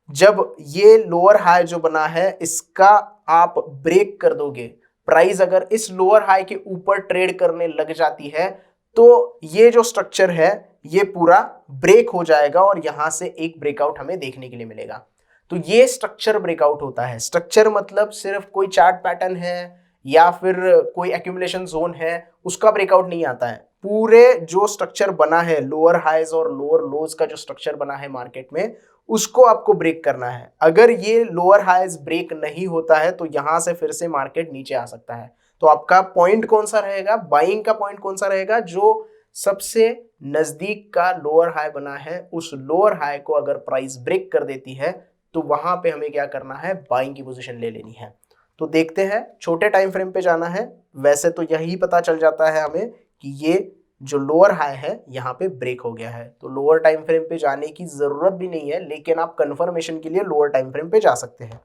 जब ये लोअर हाई जो बना है इसका आप ब्रेक कर दोगे, प्राइस अगर इस लोअर हाई के ऊपर ट्रेड करने लग जाती है तो ये जो स्ट्रक्चर है ये पूरा ब्रेक हो जाएगा और यहां से एक ब्रेकआउट हमें देखने के लिए मिलेगा। तो ये स्ट्रक्चर ब्रेकआउट होता है। स्ट्रक्चर मतलब सिर्फ कोई चार्ट पैटर्न है या फिर कोई एक्यूमुलेशन जोन है उसका ब्रेकआउट नहीं आता है। पूरे जो स्ट्रक्चर बना है, लोअर हाइज और लोअर लोज का जो स्ट्रक्चर बना है मार्केट में, उसको आपको ब्रेक करना है। अगर ये लोअर हाइज ब्रेक नहीं होता है तो यहां से फिर से मार्केट नीचे आ सकता है। तो आपका पॉइंट कौन सा रहेगा, बाइंग का पॉइंट कौन सा रहेगा? जो सबसे नजदीक का लोअर हाई बना है उस लोअर हाई को अगर प्राइस ब्रेक कर देती है तो वहां पे हमें क्या करना है, बाइंग की पोजीशन ले लेनी है। तो देखते हैं, छोटे टाइम फ्रेम पे जाना है। वैसे तो यही पता चल जाता है हमें कि ये जो लोअर हाई है यहाँ पे ब्रेक हो गया है, तो लोअर टाइम फ्रेम पे जाने की जरूरत भी नहीं है, लेकिन आप कंफर्मेशन के लिए लोअर टाइम फ्रेम पे जा सकते हैं।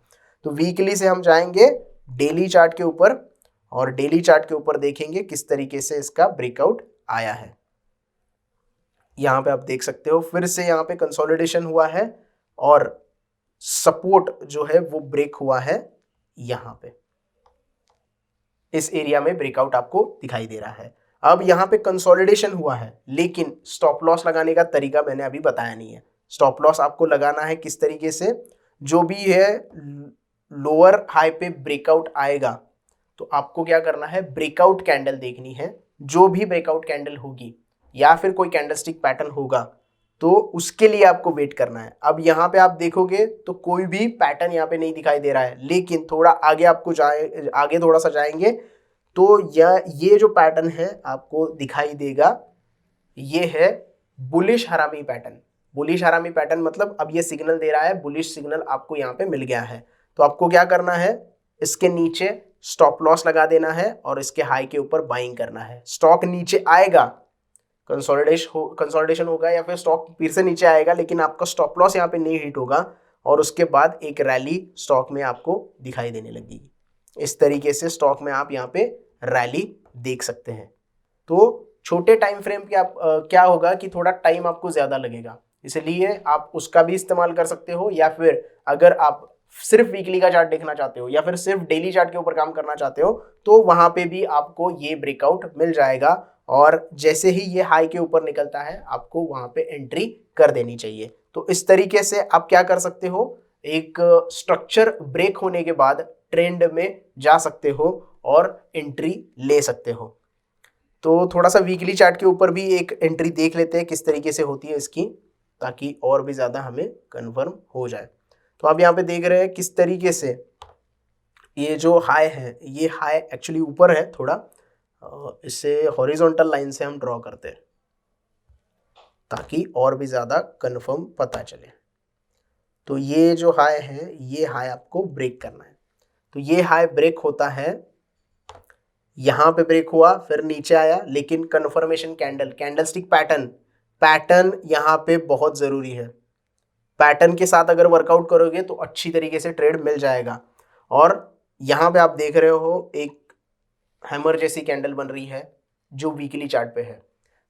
तो वीकली से हम जाएंगे डेली चार्ट के ऊपर और डेली चार्ट के ऊपर देखेंगे किस तरीके से इसका ब्रेकआउट आया है। यहाँ पे आप देख सकते हो फिर से यहाँ पे कंसोलिडेशन हुआ है और सपोर्ट जो है वो ब्रेक हुआ है। यहाँ पे इस एरिया में ब्रेकआउट आपको दिखाई दे रहा है। अब यहाँ पे कंसोलिडेशन हुआ है, लेकिन स्टॉप लॉस लगाने का तरीका मैंने अभी बताया नहीं है। स्टॉप लॉस आपको लगाना है किस तरीके से, जो भी है लोअर हाई पे ब्रेकआउट आएगा तो आपको क्या करना है, ब्रेकआउट कैंडल देखनी है। जो भी ब्रेकआउट कैंडल होगी या फिर कोई कैंडलस्टिक पैटर्न होगा तो उसके लिए आपको वेट करना है। अब यहाँ पे आप देखोगे तो कोई भी पैटर्न यहाँ पे नहीं दिखाई दे रहा है, लेकिन थोड़ा आगे आपको आगे थोड़ा सा जाएंगे तो ये जो पैटर्न है आपको दिखाई देगा। ये है बुलिश हरामी पैटर्न। बुलिश हरामी पैटर्न मतलब अब ये सिग्नल दे रहा है, बुलिश सिग्नल आपको यहाँ पे मिल गया है। तो आपको क्या करना है, इसके नीचे स्टॉप लॉस लगा देना है और इसके हाई के ऊपर बाइंग करना है। स्टॉक नीचे आएगा, कंसोलिडेशन होगा या फिर स्टॉक फिर से नीचे आएगा, लेकिन आपका स्टॉप लॉस यहाँ पे नहीं हिट होगा और उसके बाद एक रैली स्टॉक में आपको दिखाई देने लगेगी। इस तरीके से स्टॉक में आप यहाँ पे रैली देख सकते हैं। तो छोटे टाइम फ्रेम के आप क्या होगा कि थोड़ा टाइम आपको ज़्यादा लगेगा, इसलिए आप उसका भी इस्तेमाल कर सकते हो, या फिर अगर आप सिर्फ वीकली का चार्ट देखना चाहते हो या फिर सिर्फ डेली चार्ट के ऊपर काम करना चाहते हो तो वहां पे भी आपको ये ब्रेकआउट मिल जाएगा और जैसे ही ये हाई के ऊपर निकलता है आपको वहां पे एंट्री कर देनी चाहिए। तो इस तरीके से आप क्या कर सकते हो, एक स्ट्रक्चर ब्रेक होने के बाद ट्रेंड में जा सकते हो और एंट्री ले सकते हो। तो थोड़ा सा वीकली चार्ट के ऊपर भी एक एंट्री देख लेते हैं किस तरीके से होती है इसकी, ताकि और भी ज़्यादा हमें कन्फर्म हो जाए। तो आप यहाँ पे देख रहे हैं किस तरीके से ये जो हाई है, ये हाई एक्चुअली ऊपर है थोड़ा, इसे हॉरिजॉन्टल लाइन से हम ड्रॉ करते हैं ताकि और भी ज़्यादा कन्फर्म पता चले। तो ये जो हाई है ये हाई आपको ब्रेक करना है। तो ये हाई ब्रेक होता है, यहाँ पे ब्रेक हुआ फिर नीचे आया, लेकिन कन्फर्मेशन कैंडलस्टिक पैटर्न यहाँ पे बहुत ज़रूरी है। पैटर्न के साथ अगर वर्कआउट करोगे तो अच्छी तरीके से ट्रेड मिल जाएगा। और यहाँ पे आप देख रहे हो एक हैमर जैसी कैंडल बन रही है जो वीकली चार्ट पे है।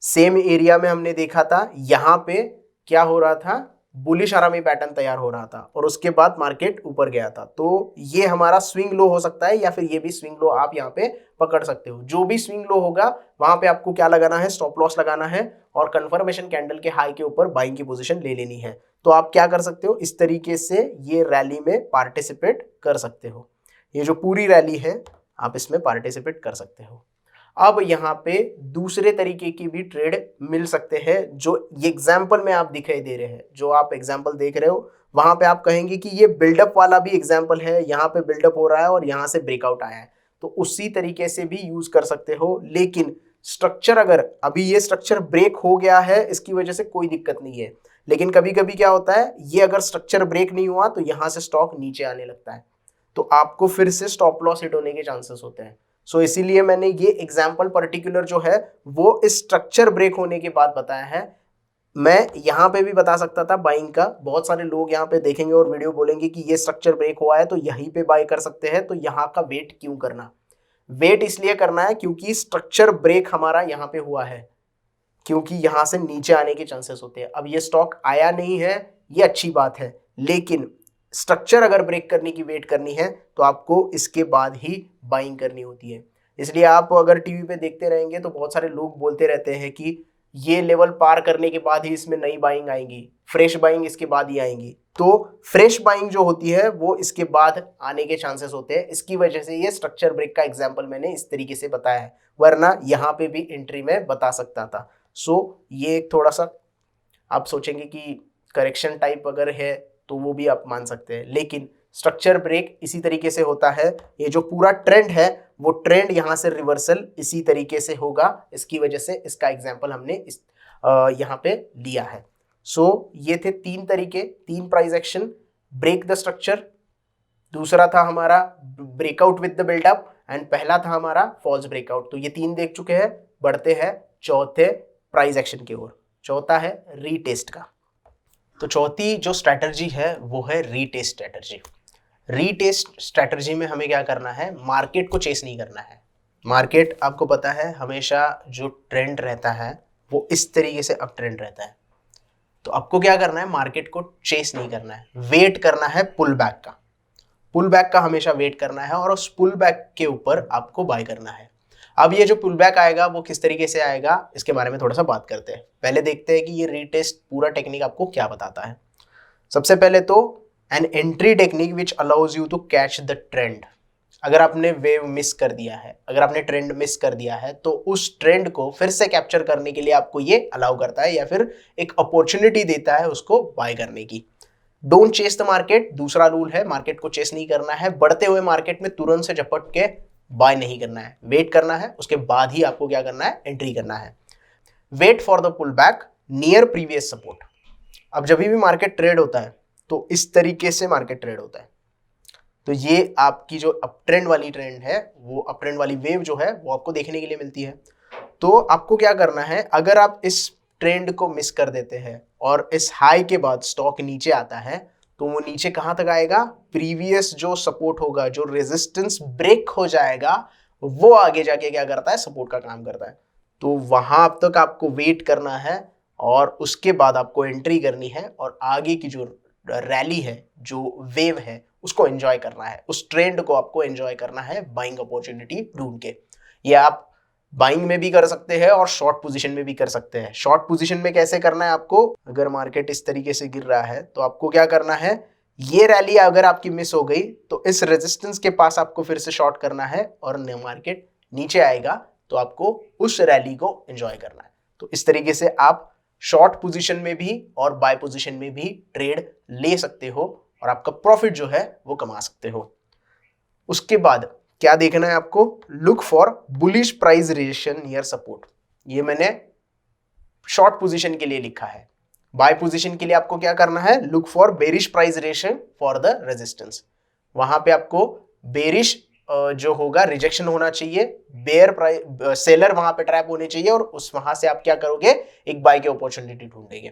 सेम एरिया में हमने देखा था, यहाँ पे क्या हो रहा था, बुलिश हरामी पैटर्न तैयार हो रहा था और उसके बाद मार्केट ऊपर गया था। तो ये हमारा स्विंग लो हो सकता है या फिर ये भी स्विंग लो आप यहाँ पे पकड़ सकते हो। जो भी स्विंग लो होगा वहां पे आपको क्या लगाना है, स्टॉप लॉस लगाना है और कंफर्मेशन कैंडल के हाई के ऊपर बाइंग की पोजीशन ले लेनी है। तो आप क्या कर सकते हो, इस तरीके से ये रैली में पार्टिसिपेट कर सकते हो। ये जो पूरी रैली है आप इसमें पार्टिसिपेट कर सकते हो। अब यहाँ पे दूसरे तरीके की भी ट्रेड मिल सकते हैं, जो ये एग्जाम्पल में आप दिखाई दे रहे हैं, जो आप एग्जाम्पल देख रहे हो वहां पे आप कहेंगे कि ये बिल्डअप वाला भी एग्जाम्पल है, यहाँ पे बिल्डअप हो रहा है और यहाँ से ब्रेकआउट आया है, तो उसी तरीके से भी यूज कर सकते हो। लेकिन स्ट्रक्चर, अगर अभी ये स्ट्रक्चर ब्रेक हो गया है इसकी वजह से कोई दिक्कत नहीं है, लेकिन कभी कभी क्या होता है, ये अगर स्ट्रक्चर ब्रेक नहीं हुआ तो यहाँ से स्टॉक नीचे आने लगता है, तो आपको फिर से स्टॉप लॉस हिट होने के चांसेस होते हैं। सो इसीलिए मैंने ये एग्जाम्पल पर्टिकुलर जो है वो इस स्ट्रक्चर ब्रेक होने के बाद बताया है। मैं यहाँ पे भी बता सकता था बाइंग का, बहुत सारे लोग यहाँ पे देखेंगे और वीडियो बोलेंगे कि ये स्ट्रक्चर ब्रेक हुआ है तो यहीं पे बाय कर सकते हैं, तो यहाँ का वेट क्यों करना। वेट इसलिए करना है क्योंकि स्ट्रक्चर ब्रेक हमारा यहाँ पे हुआ है, क्योंकि यहां से नीचे आने के चांसेस होते हैं। अब ये स्टॉक आया नहीं है, ये अच्छी बात है, लेकिन स्ट्रक्चर अगर ब्रेक करने की वेट करनी है तो आपको इसके बाद ही बाइंग करनी होती है। इसलिए आप अगर टीवी पे देखते रहेंगे तो बहुत सारे लोग बोलते रहते हैं कि ये लेवल पार करने के बाद ही इसमें नई बाइंग आएंगी, फ्रेश बाइंग इसके बाद ही आएंगी। तो फ्रेश बाइंग जो होती है वो इसके बाद आने के चांसेस होते हैं। इसकी वजह से ये स्ट्रक्चर ब्रेक का एग्जांपल मैंने इस तरीके से बताया है, वरना यहाँ पे भी एंट्री में बता सकता था। ये एक थोड़ा सा आप सोचेंगे कि करेक्शन टाइप अगर है तो वो भी आप मान सकते हैं, लेकिन स्ट्रक्चर ब्रेक इसी तरीके से होता है। ये जो पूरा ट्रेंड है वो ट्रेंड यहाँ से रिवर्सल इसी तरीके से होगा, इसकी वजह से इसका एग्जांपल हमने यहाँ पे लिया है। ये थे 3 तरीके, 3 price action. Break the structure, दूसरा था हमारा breakout with the buildup, and पहला था हमारा फॉल्स ब्रेकआउट। तो ये 3 देख चुके हैं, बढ़ते हैं चौथे प्राइस एक्शन की ओर। चौथा है रीटेस्ट का। तो चौथी जो स्ट्रैटेजी है वो है रीटेस्ट स्ट्रैटेजी। रीटेस्ट स्ट्रैटेजी में हमें क्या करना है, मार्केट को चेस नहीं करना है। मार्केट आपको पता है हमेशा जो ट्रेंड रहता है वो इस तरीके से अप ट्रेंड रहता है। तो आपको क्या करना है, मार्केट को चेस नहीं करना है, वेट करना है पुल बैक का। पुल बैक का हमेशा वेट करना है और उस पुल बैक के ऊपर आपको बाय करना है। अब ये जो पुल बैक आएगा वो किस तरीके से आएगा इसके बारे में थोड़ा सा बात करते हैं। पहले देखते हैं कि ये रीटेस्ट पूरा टेक्निक आपको क्या बताता है। सबसे पहले तो an entry technique which allows you to catch the trend. अगर आपने वेव मिस कर दिया है, अगर आपने ट्रेंड मिस कर दिया है, तो उस ट्रेंड को फिर से कैप्चर करने के लिए आपको ये अलाउ करता है या फिर एक अपॉर्चुनिटी देता है उसको बाय करने की। डोंट चेस द मार्केट, दूसरा रूल है, मार्केट को चेस नहीं करना है। बढ़ते हुए मार्केट में तुरंत से झपट के बाय नहीं करना है, वेट करना है, उसके बाद ही आपको क्या करना है, एंट्री करना है। Wait for the pull back near previous support. अब जब भी मार्केट ट्रेड होता है तो इस तरीके से मार्केट ट्रेड होता है। तो ये आपकी जो अप ट्रेंड वाली ट्रेंड है, वो अप ट्रेंड वाली वेव जो है वो आपको देखने के लिए मिलती है। तो आपको क्या करना है, अगर आप इस ट्रेंड को मिस कर देते हैं और इस हाई के बाद स्टॉक नीचे आता है, तो वो नीचे कहां तक आएगा, प्रीवियस जो सपोर्ट होगा, जो रेजिस्टेंस ब्रेक हो जाएगा, वो आगे जाके क्या करता है, सपोर्ट का काम करता है। तो वहां तक आपको वेट करना है और उसके बाद आपको एंट्री करनी है और आगे की जो रैली है, जो वेव है, उसको एंजॉय करना है, उस ट्रेंड को आपको एंजॉय करना है बाइंग अपॉर्चुनिटी ढूंढ के। ये आप बाइंग में भी कर सकते हैं और शॉर्ट पोजीशन में भी कर सकते हैं। शॉर्ट पोजीशन में कैसे करना है आपको, अगर मार्केट इस तरीके से गिर रहा है तो आपको क्या करना है, ये रैली अगर आपकी मिस हो गई तो इस रेजिस्टेंस के पास आपको फिर से शॉर्ट करना है और मार्केट नीचे आएगा तो आपको उस रैली को एंजॉय करना है। तो इस तरीके से आप शॉर्ट पोजीशन में भी और बाय पोजीशन में भी ट्रेड ले सकते हो और आपका प्रॉफिट जो है वो कमा सकते हो। उसके बाद क्या देखना है आपको, look for bullish price reaction near support. ये मैंने शॉर्ट पोजीशन के लिए लिखा है। बाय पोजीशन के लिए आपको क्या करना है, look for bearish price reaction for the resistance. वहां पे आपको बेरिश जो होगा रिजेक्शन होना चाहिए, बेयर प्राइस सेलर वहां पे ट्रैप होने चाहिए और उस वहां से आप क्या करोगे, एक बाय की अपॉर्चुनिटी ढूंढेंगे।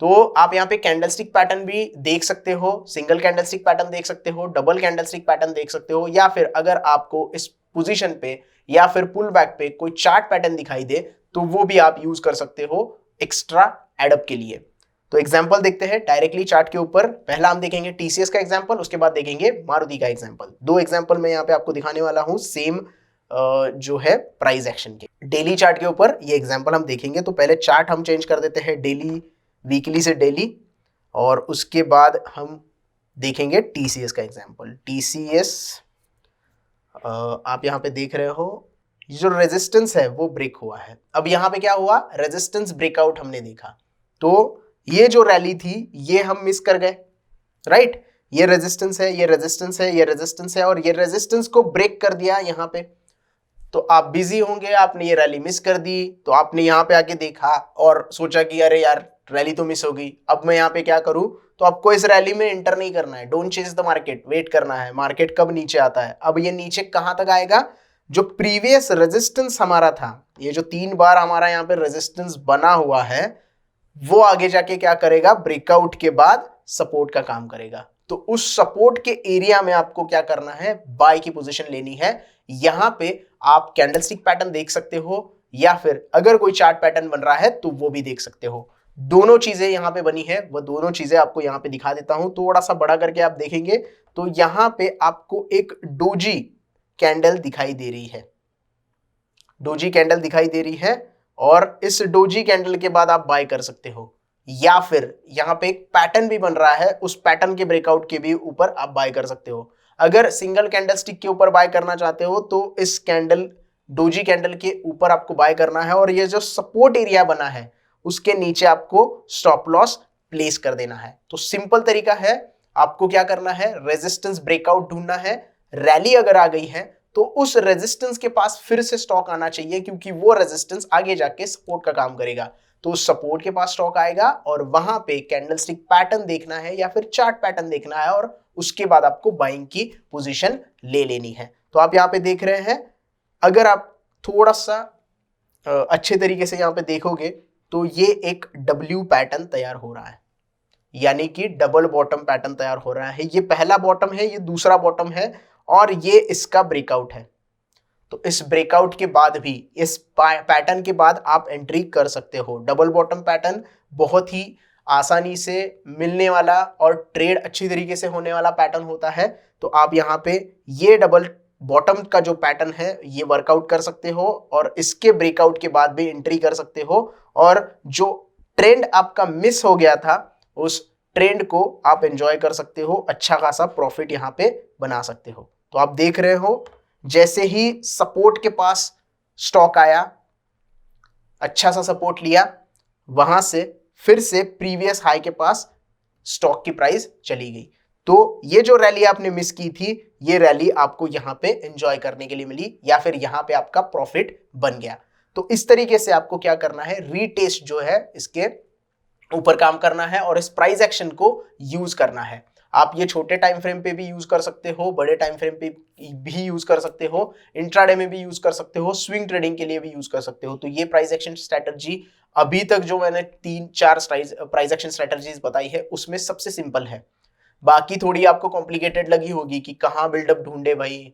तो आप यहाँ पे कैंडलस्टिक पैटर्न भी देख सकते हो, सिंगल कैंडलस्टिक पैटर्न देख सकते हो, डबल कैंडलस्टिक पैटर्न देख सकते हो, या फिर अगर आपको इस पोजीशन पे या फिर पुल बैक पे कोई चार्ट पैटर्न दिखाई दे तो वो भी आप यूज कर सकते हो एक्स्ट्रा एडअप के लिए। तो एग्जांपल देखते हैं डायरेक्टली चार्ट के ऊपर। पहला हम देखेंगे टीसीएस का एग्जांपल, उसके बाद देखेंगे मारुति का एग्जांपल। 2 एग्जांपल मैं यहाँ पे आपको दिखाने वाला हूँ सेम जो है प्राइस एक्शन के। डेली चार्ट के ऊपर ये एग्जांपल हम देखेंगे। तो पहले चार्ट हम चेंज कर देते हैं डेली, वीकली से डेली, और उसके बाद हम देखेंगे टीसीएस का एग्जांपल। टीसीएस आप यहाँ पे देख रहे हो जो रेजिस्टेंस है वो ब्रेक हुआ है। अब यहाँ पे क्या हुआ, रेजिस्टेंस ब्रेकआउट हमने देखा, तो ये जो रैली थी ये हम मिस कर गए, राइट। ये रेजिस्टेंस है, ये रेजिस्टेंस है, ये रेजिस्टेंस है और ये रेजिस्टेंस को ब्रेक कर दिया यहाँ पे। तो आप बिजी होंगे, आपने ये रैली मिस कर दी, तो आपने यहाँ पे आके देखा और सोचा कि अरे यार रैली तो मिस हो गई, अब मैं यहाँ पे क्या करूं। तो आपको इस रैली में एंटर नहीं करना है, don't chase the market, wait करना है मार्केट कब नीचे आता है। अब ये नीचे कहां तक आएगा, जो प्रीवियस रेजिस्टेंस हमारा था, ये जो 3 बार हमारा यहाँ पे रेजिस्टेंस बना हुआ है, वो आगे जाके क्या करेगा, ब्रेकआउट के बाद सपोर्ट का काम करेगा। तो उस सपोर्ट के एरिया में आपको क्या करना है, बाय की पोजीशन लेनी है। यहाँ पे आप कैंडलस्टिक पैटर्न देख सकते हो, या फिर अगर कोई चार्ट पैटर्न बन रहा है तो वो भी देख सकते हो। दोनों चीजें यहाँ पे बनी है, वो दोनों चीजें आपको यहाँ पे दिखा देता हूं। थोड़ा सा बड़ा करके आप देखेंगे तो यहाँ पे आपको एक डोजी कैंडल दिखाई दे रही है, डोजी कैंडल दिखाई दे रही है, और इस डोजी कैंडल के बाद आप बाय कर सकते हो, या फिर यहाँ पे एक पैटर्न भी बन रहा है, उस पैटर्न के ब्रेकआउट के भी ऊपर आप बाय कर सकते हो। अगर सिंगल कैंडलस्टिक के ऊपर बाय करना चाहते हो तो इस कैंडल डोजी कैंडल के ऊपर आपको बाय करना है, और ये जो सपोर्ट एरिया बना है उसके नीचे आपको स्टॉप लॉस प्लेस कर देना है। तो सिंपल तरीका है, आपको क्या करना है, रेजिस्टेंस ब्रेकआउट ढूंढना है। रैली अगर आ गई है तो उस रेजिस्टेंस के पास फिर से स्टॉक आना चाहिए, क्योंकि वो रेजिस्टेंस आगे जाके सपोर्ट का काम करेगा। तो उस सपोर्ट के पास स्टॉक आएगा और वहां पे कैंडलस्टिक पैटर्न देखना है या फिर चार्ट पैटर्न देखना है, और उसके बाद आपको बाइंग की पोजीशन ले लेनी है। तो आप यहाँ पे देख रहे हैं, अगर आप थोड़ा सा अच्छे तरीके से यहाँ पे देखोगे तो ये एक डब्ल्यू पैटर्न तैयार हो रहा है, यानी कि डबल बॉटम पैटर्न तैयार हो रहा है। ये पहला बॉटम है, ये दूसरा बॉटम है, और ये इसका ब्रेकआउट है। तो इस ब्रेकआउट के बाद भी, इस पैटर्न के बाद आप एंट्री कर सकते हो। डबल बॉटम पैटर्न बहुत ही आसानी से मिलने वाला और ट्रेड अच्छी तरीके से होने वाला पैटर्न होता है। तो आप यहाँ पे ये डबल बॉटम का जो पैटर्न है ये वर्कआउट कर सकते हो, और इसके ब्रेकआउट के बाद भी एंट्री कर सकते हो, और जो ट्रेंड आपका मिस हो गया था उस ट्रेंड को आप एंजॉय कर सकते हो, अच्छा खासा प्रॉफिट यहाँ पे बना सकते हो। तो आप देख रहे हो, जैसे ही सपोर्ट के पास स्टॉक आया, अच्छा सा सपोर्ट लिया, वहां से फिर से प्रीवियस हाई के पास स्टॉक की प्राइस चली गई। तो ये जो रैली आपने मिस की थी, ये रैली आपको यहां पे एंजॉय करने के लिए मिली, या फिर यहां पे आपका प्रॉफिट बन गया। तो इस तरीके से आपको क्या करना है, रीटेस्ट जो है इसके ऊपर काम करना है और इस प्राइस एक्शन को यूज करना है। आप ये छोटे टाइम फ्रेम पे भी यूज कर सकते हो, बड़े टाइम फ्रेम पे भी यूज कर सकते हो, इंट्राडे में भी यूज कर सकते हो, स्विंग ट्रेडिंग के लिए भी यूज कर सकते हो। तो ये प्राइस एक्शन स्ट्रेटजी अभी तक जो मैंने 3-4 प्राइस एक्शन स्ट्रेटजीज बताई है उसमें सबसे सिंपल है। बाकी थोड़ी आपको कॉम्प्लिकेटेड लगी होगी कि कहाँ बिल्डअप ढूंढे भाई,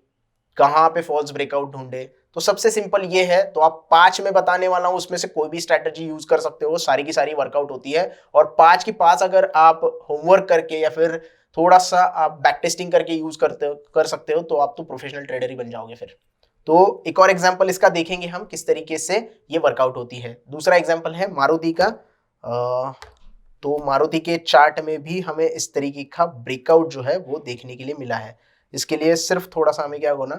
कहाँ पे फॉल्स ब्रेकआउट ढूंढे। तो सबसे सिंपल ये है। तो आप 5 में बताने वाला हूं, उसमें से कोई भी स्ट्रैटेजी यूज कर सकते हो, सारी की सारी वर्कआउट होती है। और 5 की 5 अगर आप होमवर्क करके या फिर थोड़ा सा आप बैक टेस्टिंग करके यूज कर सकते हो, तो आप तो प्रोफेशनल ट्रेडर ही बन जाओगे फिर। तो एक और एग्जांपल इसका देखेंगे हम, किस तरीके से ये वर्कआउट होती है। दूसरा एग्जांपल है मारुति का। तो मारुति के चार्ट में भी हमें इस तरीके का ब्रेकआउट जो है वो देखने के लिए मिला है। इसके लिए सिर्फ थोड़ा सा हमें क्या होना,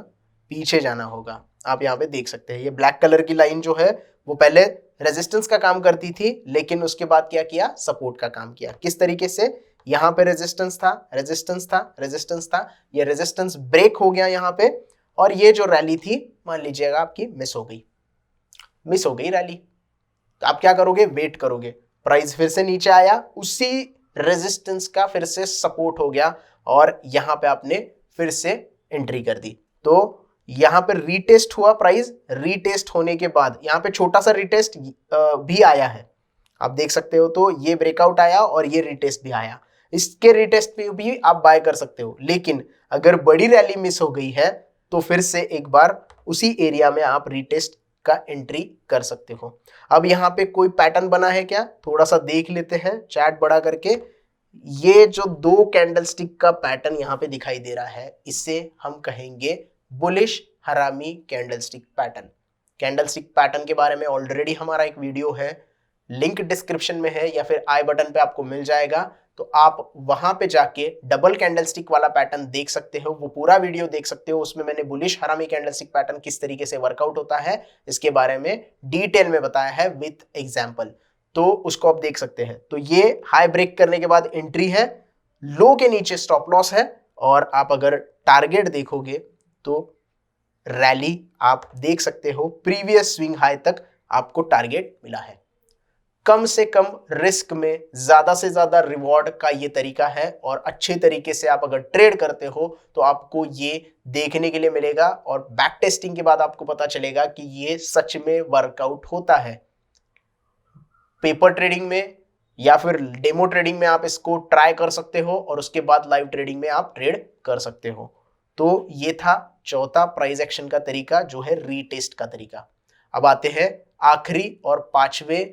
पीछे जाना होगा। आप यहाँ पे देख सकते हैं, ये ब्लैक कलर की लाइन जो है वो पहले रेजिस्टेंस का काम करती थी, लेकिन उसके बाद क्या किया, सपोर्ट का काम किया। किस तरीके से, यहाँ पे रेजिस्टेंस था, रेजिस्टेंस था, रेजिस्टेंस था, ये रेजिस्टेंस ब्रेक हो गया यहाँ पे, और ये जो रैली थी मान लीजिएगा आपकी मिस हो गई रैली। तो आप क्या करोगे, वेट करोगे, प्राइस फिर से नीचे आया, उसी रेजिस्टेंस का फिर से सपोर्ट हो गया, और यहाँ पे आपने फिर से एंट्री कर दी। तो यहाँ पे रीटेस्ट हुआ प्राइस, रीटेस्ट होने के बाद यहाँ पे छोटा सा रीटेस्ट भी आया है, आप देख सकते हो। तो ये ब्रेकआउट आया और ये रीटेस्ट भी आया, इसके रीटेस्ट पे भी आप बाय कर सकते हो। लेकिन अगर बड़ी रैली मिस हो गई है तो फिर से एक बार उसी एरिया में आप रीटेस्ट का एंट्री कर सकते हो। अब यहाँ पे कोई पैटर्न बना है क्या, थोड़ा सा देख लेते हैं चार्ट बड़ा करके। ये जो 2 कैंडलस्टिक का पैटर्न यहाँ पे दिखाई दे रहा है, इसे हम कहेंगे बुलिश हरामी कैंडलस्टिक पैटर्न। कैंडलस्टिक पैटर्न के बारे में ऑलरेडी हमारा एक वीडियो है, लिंक डिस्क्रिप्शन में है या फिर आई बटन पे आपको मिल जाएगा। तो आप वहां पे जाके डबल कैंडलस्टिक वाला पैटर्न देख सकते हो, वो पूरा वीडियो देख सकते हो। उसमें मैंने बुलिश हरामी कैंडलस्टिक पैटर्न किस तरीके से वर्कआउट होता है इसके बारे में डिटेल में बताया है विथ एग्जाम्पल, तो उसको आप देख सकते हैं। तो ये हाई ब्रेक करने के बाद एंट्री है, लो के नीचे स्टॉप लॉस है, और आप अगर टारगेट देखोगे तो रैली आप देख सकते हो, प्रीवियस स्विंग हाई तक आपको टारगेट मिला है। कम से कम रिस्क में ज्यादा से ज्यादा रिवॉर्ड का ये तरीका है, और अच्छे तरीके से आप अगर ट्रेड करते हो तो आपको ये देखने के लिए मिलेगा, और बैक टेस्टिंग के बाद आपको पता चलेगा कि ये सच में वर्कआउट होता है। पेपर ट्रेडिंग में या फिर डेमो ट्रेडिंग में आप इसको ट्राई कर सकते हो, और उसके बाद लाइव ट्रेडिंग में आप ट्रेड कर सकते हो। तो ये था चौथा प्राइस एक्शन का तरीका, जो है रीटेस्ट का तरीका। अब आते हैं आखिरी और पांचवे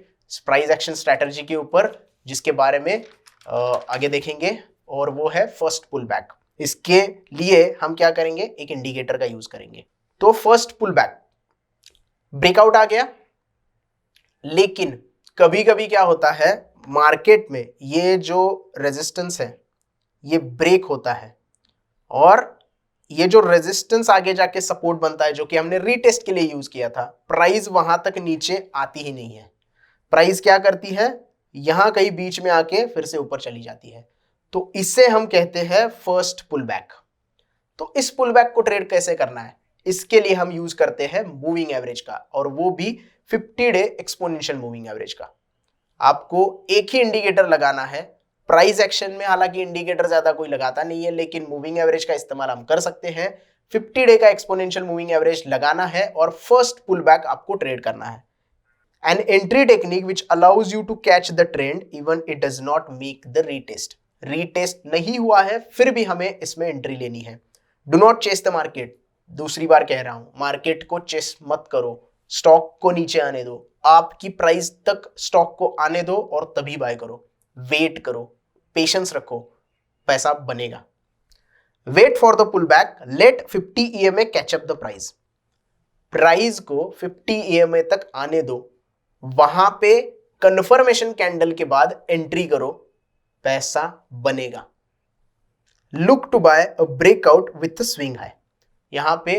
प्राइस एक्शन स्ट्रैटेजी के ऊपर, जिसके बारे में आगे देखेंगे, और वो है फर्स्ट पुल बैक। इसके लिए हम क्या करेंगे, एक इंडिकेटर का यूज करेंगे। तो फर्स्ट पुल बैक, ब्रेकआउट आ गया, लेकिन कभी कभी क्या होता है मार्केट में, ये जो रेजिस्टेंस है ये ब्रेक होता है, और ये जो रेजिस्टेंस आगे जाके सपोर्ट बनता है, जो कि हमने रीटेस्ट के लिए यूज किया था, प्राइस वहां तक नीचे आती ही नहीं है। प्राइस क्या करती है, यहां कहीं बीच में आके फिर से ऊपर चली जाती है। तो इसे हम कहते हैं फर्स्ट पुल बैक। तो इस पुल बैक को ट्रेड कैसे करना है, इसके लिए हम यूज करते हैं मूविंग एवरेज का, और वो भी 50 डे एक्सपोनेंशियल मूविंग एवरेज का। आपको एक ही इंडिकेटर लगाना है। प्राइस एक्शन में हालांकि इंडिकेटर ज्यादा कोई लगाता नहीं है, लेकिन मूविंग एवरेज का इस्तेमाल हम कर सकते हैं। 50 डे का एक्सपोनेंशियल मूविंग एवरेज लगाना है और फर्स्ट पुल बैक आपको ट्रेड करना है। An entry technique which allows you to catch the trend even it does not make the retest. Retest नहीं हुआ है फिर भी हमें इसमें एंट्री लेनी है। Do not chase the market. दूसरी बार कह रहा हूं, मार्केट को चेस मत करो, स्टॉक को नीचे आने दो, आपकी प्राइस तक स्टॉक को आने दो और तभी बाय करो। वेट करो, पेशेंस रखो, पैसा बनेगा। Wait for the pull back, let 50 EMA catch up the price. Price को 50 EMA तक आने दो, वहां पे कंफर्मेशन कैंडल के बाद एंट्री करो, पैसा बनेगा। Look to buy a breakout with swing high. यहां पे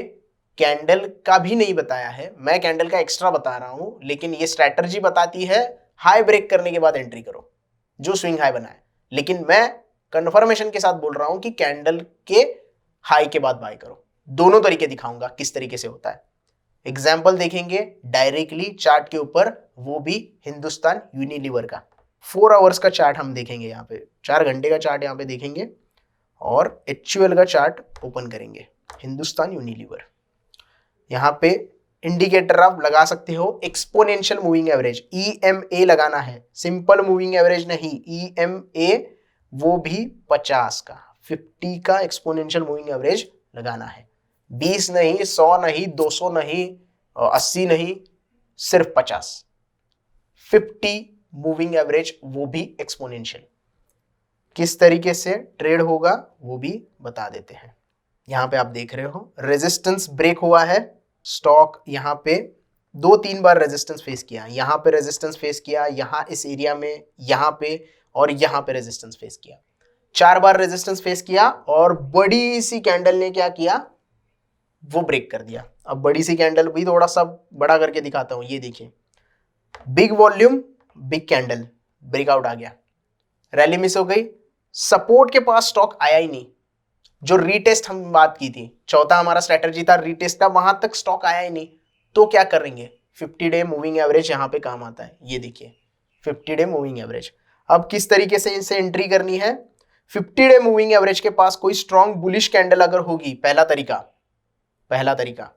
कैंडल का भी नहीं बताया है, मैं कैंडल का एक्स्ट्रा बता रहा हूं, लेकिन ये स्ट्रैटेजी बताती है हाई ब्रेक करने के बाद एंट्री करो, जो स्विंग हाई बनाए। लेकिन मैं कंफर्मेशन के साथ बोल रहा हूं कि कैंडल के हाई के बाद बाय करो। दोनों तरीके दिखाऊंगा किस तरीके से होता है। एग्जाम्पल देखेंगे डायरेक्टली चार्ट के ऊपर, वो भी हिंदुस्तान यूनिलीवर का 4 आवर्स का चार्ट हम देखेंगे। यहाँ पे 4 घंटे का चार्ट यहाँ पे देखेंगे, और HUL का चार्ट ओपन करेंगे, हिंदुस्तान यूनिलीवर। यहाँ पे इंडिकेटर आप लगा सकते हो एक्सपोनेंशियल मूविंग एवरेज, EMA लगाना है, सिंपल मूविंग एवरेज नहीं, EMA, वो भी 50 का, 50 का एक्सपोनेंशियल मूविंग एवरेज लगाना है। 20 नहीं, 100 नहीं, 200 नहीं, 80 नहीं, सिर्फ 50, 50 मूविंग एवरेज, वो भी एक्सपोनेंशियल। किस तरीके से ट्रेड होगा वो भी बता देते हैं। यहां पे आप देख रहे हो रेजिस्टेंस ब्रेक हुआ है, स्टॉक यहां पे 2-3 बार रेजिस्टेंस फेस किया, यहां पे रेजिस्टेंस फेस किया, यहां इस एरिया में, यहां पे, और यहां पे रेजिस्टेंस फेस किया। 4 बार रेजिस्टेंस फेस किया, और बड़ी सी कैंडल ने क्या किया, वो ब्रेक कर दिया। अब बड़ी सी कैंडल भी थोड़ा सा बड़ा करके दिखाता हूं, ये देखिए, big volume, big candle, breakout आ गया, रैली मिस हो गई, सपोर्ट के पास स्टॉक आया ही नहीं। जो रीटेस्ट हम बात की थी, चौथा हमारा स्ट्रेटजी था रीटेस्ट का, वहां तक स्टॉक आया ही नहीं, तो क्या करेंगे, 50 डे मूविंग एवरेज यहां पे काम आता है। ये देखिए 50 डे मूविंग एवरेज। अब किस तरीके से इनसे एंट्री करनी है, 50 डे मूविंग एवरेज के पास कोई स्ट्रॉन्ग बुलिश कैंडल अगर होगी, पहला तरीका,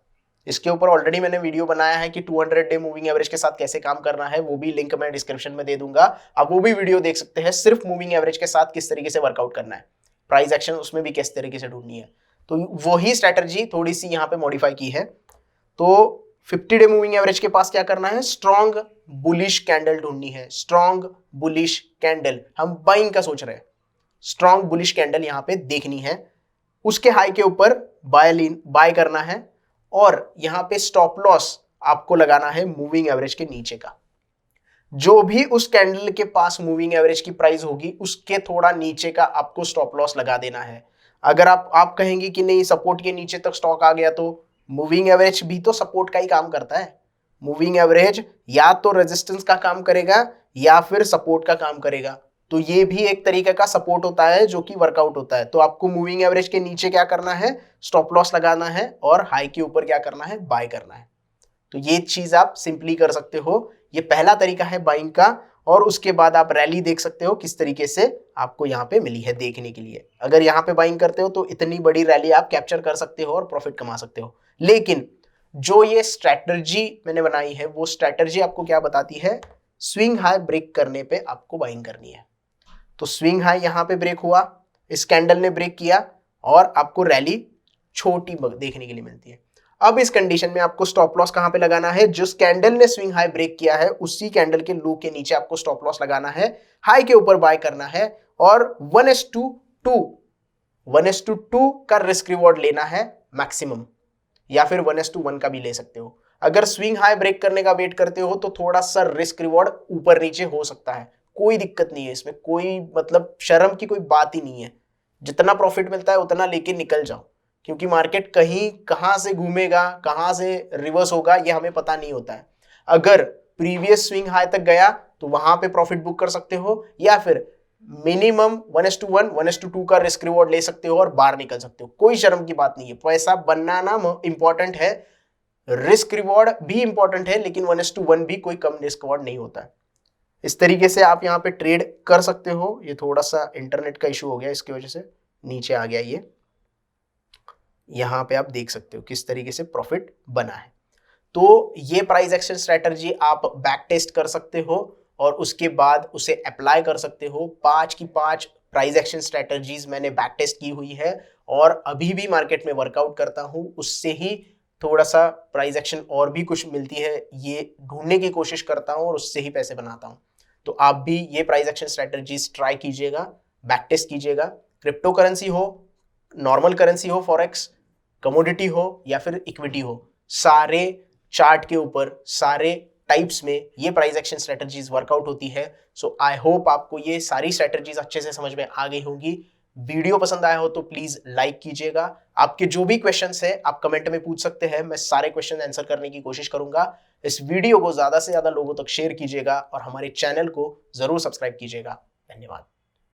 इसके ऊपर ऑलरेडी मैंने वीडियो बनाया है कि 200 डे मूविंग एवरेज के साथ कैसे काम करना है, वो भी लिंक मैं डिस्क्रिप्शन में दे दूंगा, आप वो भी वीडियो देख सकते हैं। सिर्फ मूविंग एवरेज के साथ किस तरीके से वर्कआउट करना है, प्राइस एक्शन उसमें भी किस तरीके से ढूंढनी है, तो वही स्ट्रैटेजी थोड़ी सी यहाँ पे मॉडिफाई की है। तो 50 डे मूविंग एवरेज के पास क्या करना है, स्ट्रॉन्ग बुलिश कैंडल ढूंढनी है, स्ट्रॉन्ग बुलिश कैंडल, हम बाइंग का सोच रहे हैं, स्ट्रॉन्ग बुलिश कैंडल यहाँ पे देखनी है, उसके हाई के ऊपर बाय करना है, और यहां पे स्टॉप लॉस आपको लगाना है मूविंग एवरेज के नीचे का। जो भी उस कैंडल के पास मूविंग एवरेज की प्राइस होगी, उसके थोड़ा नीचे का आपको स्टॉप लॉस लगा देना है। अगर आप कहेंगे कि नहीं सपोर्ट के नीचे तक स्टॉक आ गया, तो मूविंग एवरेज भी तो सपोर्ट का ही काम करता है। मूविंग एवरेज या तो रेजिस्टेंस का काम करेगा या फिर सपोर्ट का काम करेगा, तो ये भी एक तरीके का सपोर्ट होता है जो कि वर्कआउट होता है। तो आपको मूविंग एवरेज के नीचे क्या करना है, स्टॉप लॉस लगाना है, और हाई के ऊपर क्या करना है, बाय करना है। तो ये चीज आप सिंपली कर सकते हो, ये पहला तरीका है बाइंग का। और उसके बाद आप रैली देख सकते हो किस तरीके से आपको यहाँ पे मिली है देखने के लिए। अगर यहाँ पे बाइंग करते हो तो इतनी बड़ी रैली आप कैप्चर कर सकते हो और प्रॉफिट कमा सकते हो। लेकिन जो ये स्ट्रैटेजी मैंने बनाई है, वो स्ट्रैटेजी आपको क्या बताती है, स्विंग हाई ब्रेक करने पे आपको बाइंग करनी है। तो स्विंग हाई यहां पे ब्रेक हुआ, इस कैंडल ने ब्रेक किया, और आपको रैली छोटी देखने के लिए मिलती है। अब इस कंडीशन में आपको स्टॉप लॉस कहां पे लगाना है, जिस कैंडल ने स्विंग हाई ब्रेक किया है उसी कैंडल के लो के नीचे आपको स्टॉप लॉस लगाना है, हाई के ऊपर बाय करना है और 1:2 का रिस्क रिवॉर्ड लेना है मैक्सिमम, या फिर 1:1 का भी ले सकते हो। अगर स्विंग हाई ब्रेक करने का वेट करते हो तो थोड़ा सा रिस्क रिवॉर्ड ऊपर नीचे हो सकता है, कोई दिक्कत नहीं है इसमें, कोई मतलब शर्म की कोई बात ही नहीं है। जितना प्रॉफिट मिलता है उतना लेके निकल जाओ, क्योंकि मार्केट कहीं कहां से घूमेगा, कहां से रिवर्स होगा, ये हमें पता नहीं होता है। अगर प्रीवियस स्विंग हाई तक गया तो वहां पे प्रॉफिट बुक कर सकते हो, या फिर मिनिमम 1:1 1:2 का रिस्क रिवॉर्ड ले सकते हो और बाहर निकल सकते हो। कोई शर्म की बात नहीं है, पैसा बनाना इंपॉर्टेंट है, रिस्क रिवॉर्ड भी इंपॉर्टेंट है, लेकिन 1:1 भी कोई कम रिस्क रिवॉर्ड नहीं होता है। इस तरीके से आप यहाँ पे ट्रेड कर सकते हो। ये थोड़ा सा इंटरनेट का इशू हो गया, इसकी वजह से नीचे आ गया ये। यहाँ पे आप देख सकते हो किस तरीके से प्रॉफिट बना है। तो ये प्राइस एक्शन स्ट्रेटजी आप बैक टेस्ट कर सकते हो और उसके बाद उसे अप्लाई कर सकते हो। 5 की 5 प्राइस एक्शन स्ट्रेटजीज मैंने बैक टेस्ट की हुई है और अभी भी मार्केट में वर्कआउट करता हूं। उससे ही थोड़ा सा प्राइस एक्शन और भी कुछ मिलती है ये ढूंढने की कोशिश करता हूं और उससे ही पैसे बनाता हूं। तो आप भी ये प्राइस एक्शन स्ट्रेटजीज ट्राई कीजिएगा, बैक टेस्ट कीजिएगा। क्रिप्टो करेंसी हो, नॉर्मल करेंसी हो, फॉरेक्स, कमोडिटी हो या फिर इक्विटी हो, सारे चार्ट के ऊपर, सारे टाइप्स में ये प्राइस एक्शन स्ट्रेटजीज वर्कआउट होती है। सो आई होप आपको ये सारी स्ट्रेटजीज अच्छे से समझ में आ गई होंगी। वीडियो पसंद आया हो तो प्लीज लाइक कीजिएगा। आपके जो भी क्वेश्चंस है आप कमेंट में पूछ सकते हैं, मैं सारे क्वेश्चन आंसर करने की कोशिश करूंगा। इस वीडियो को ज्यादा से ज्यादा लोगों तक शेयर कीजिएगा और हमारे चैनल को जरूर सब्सक्राइब कीजिएगा। धन्यवाद।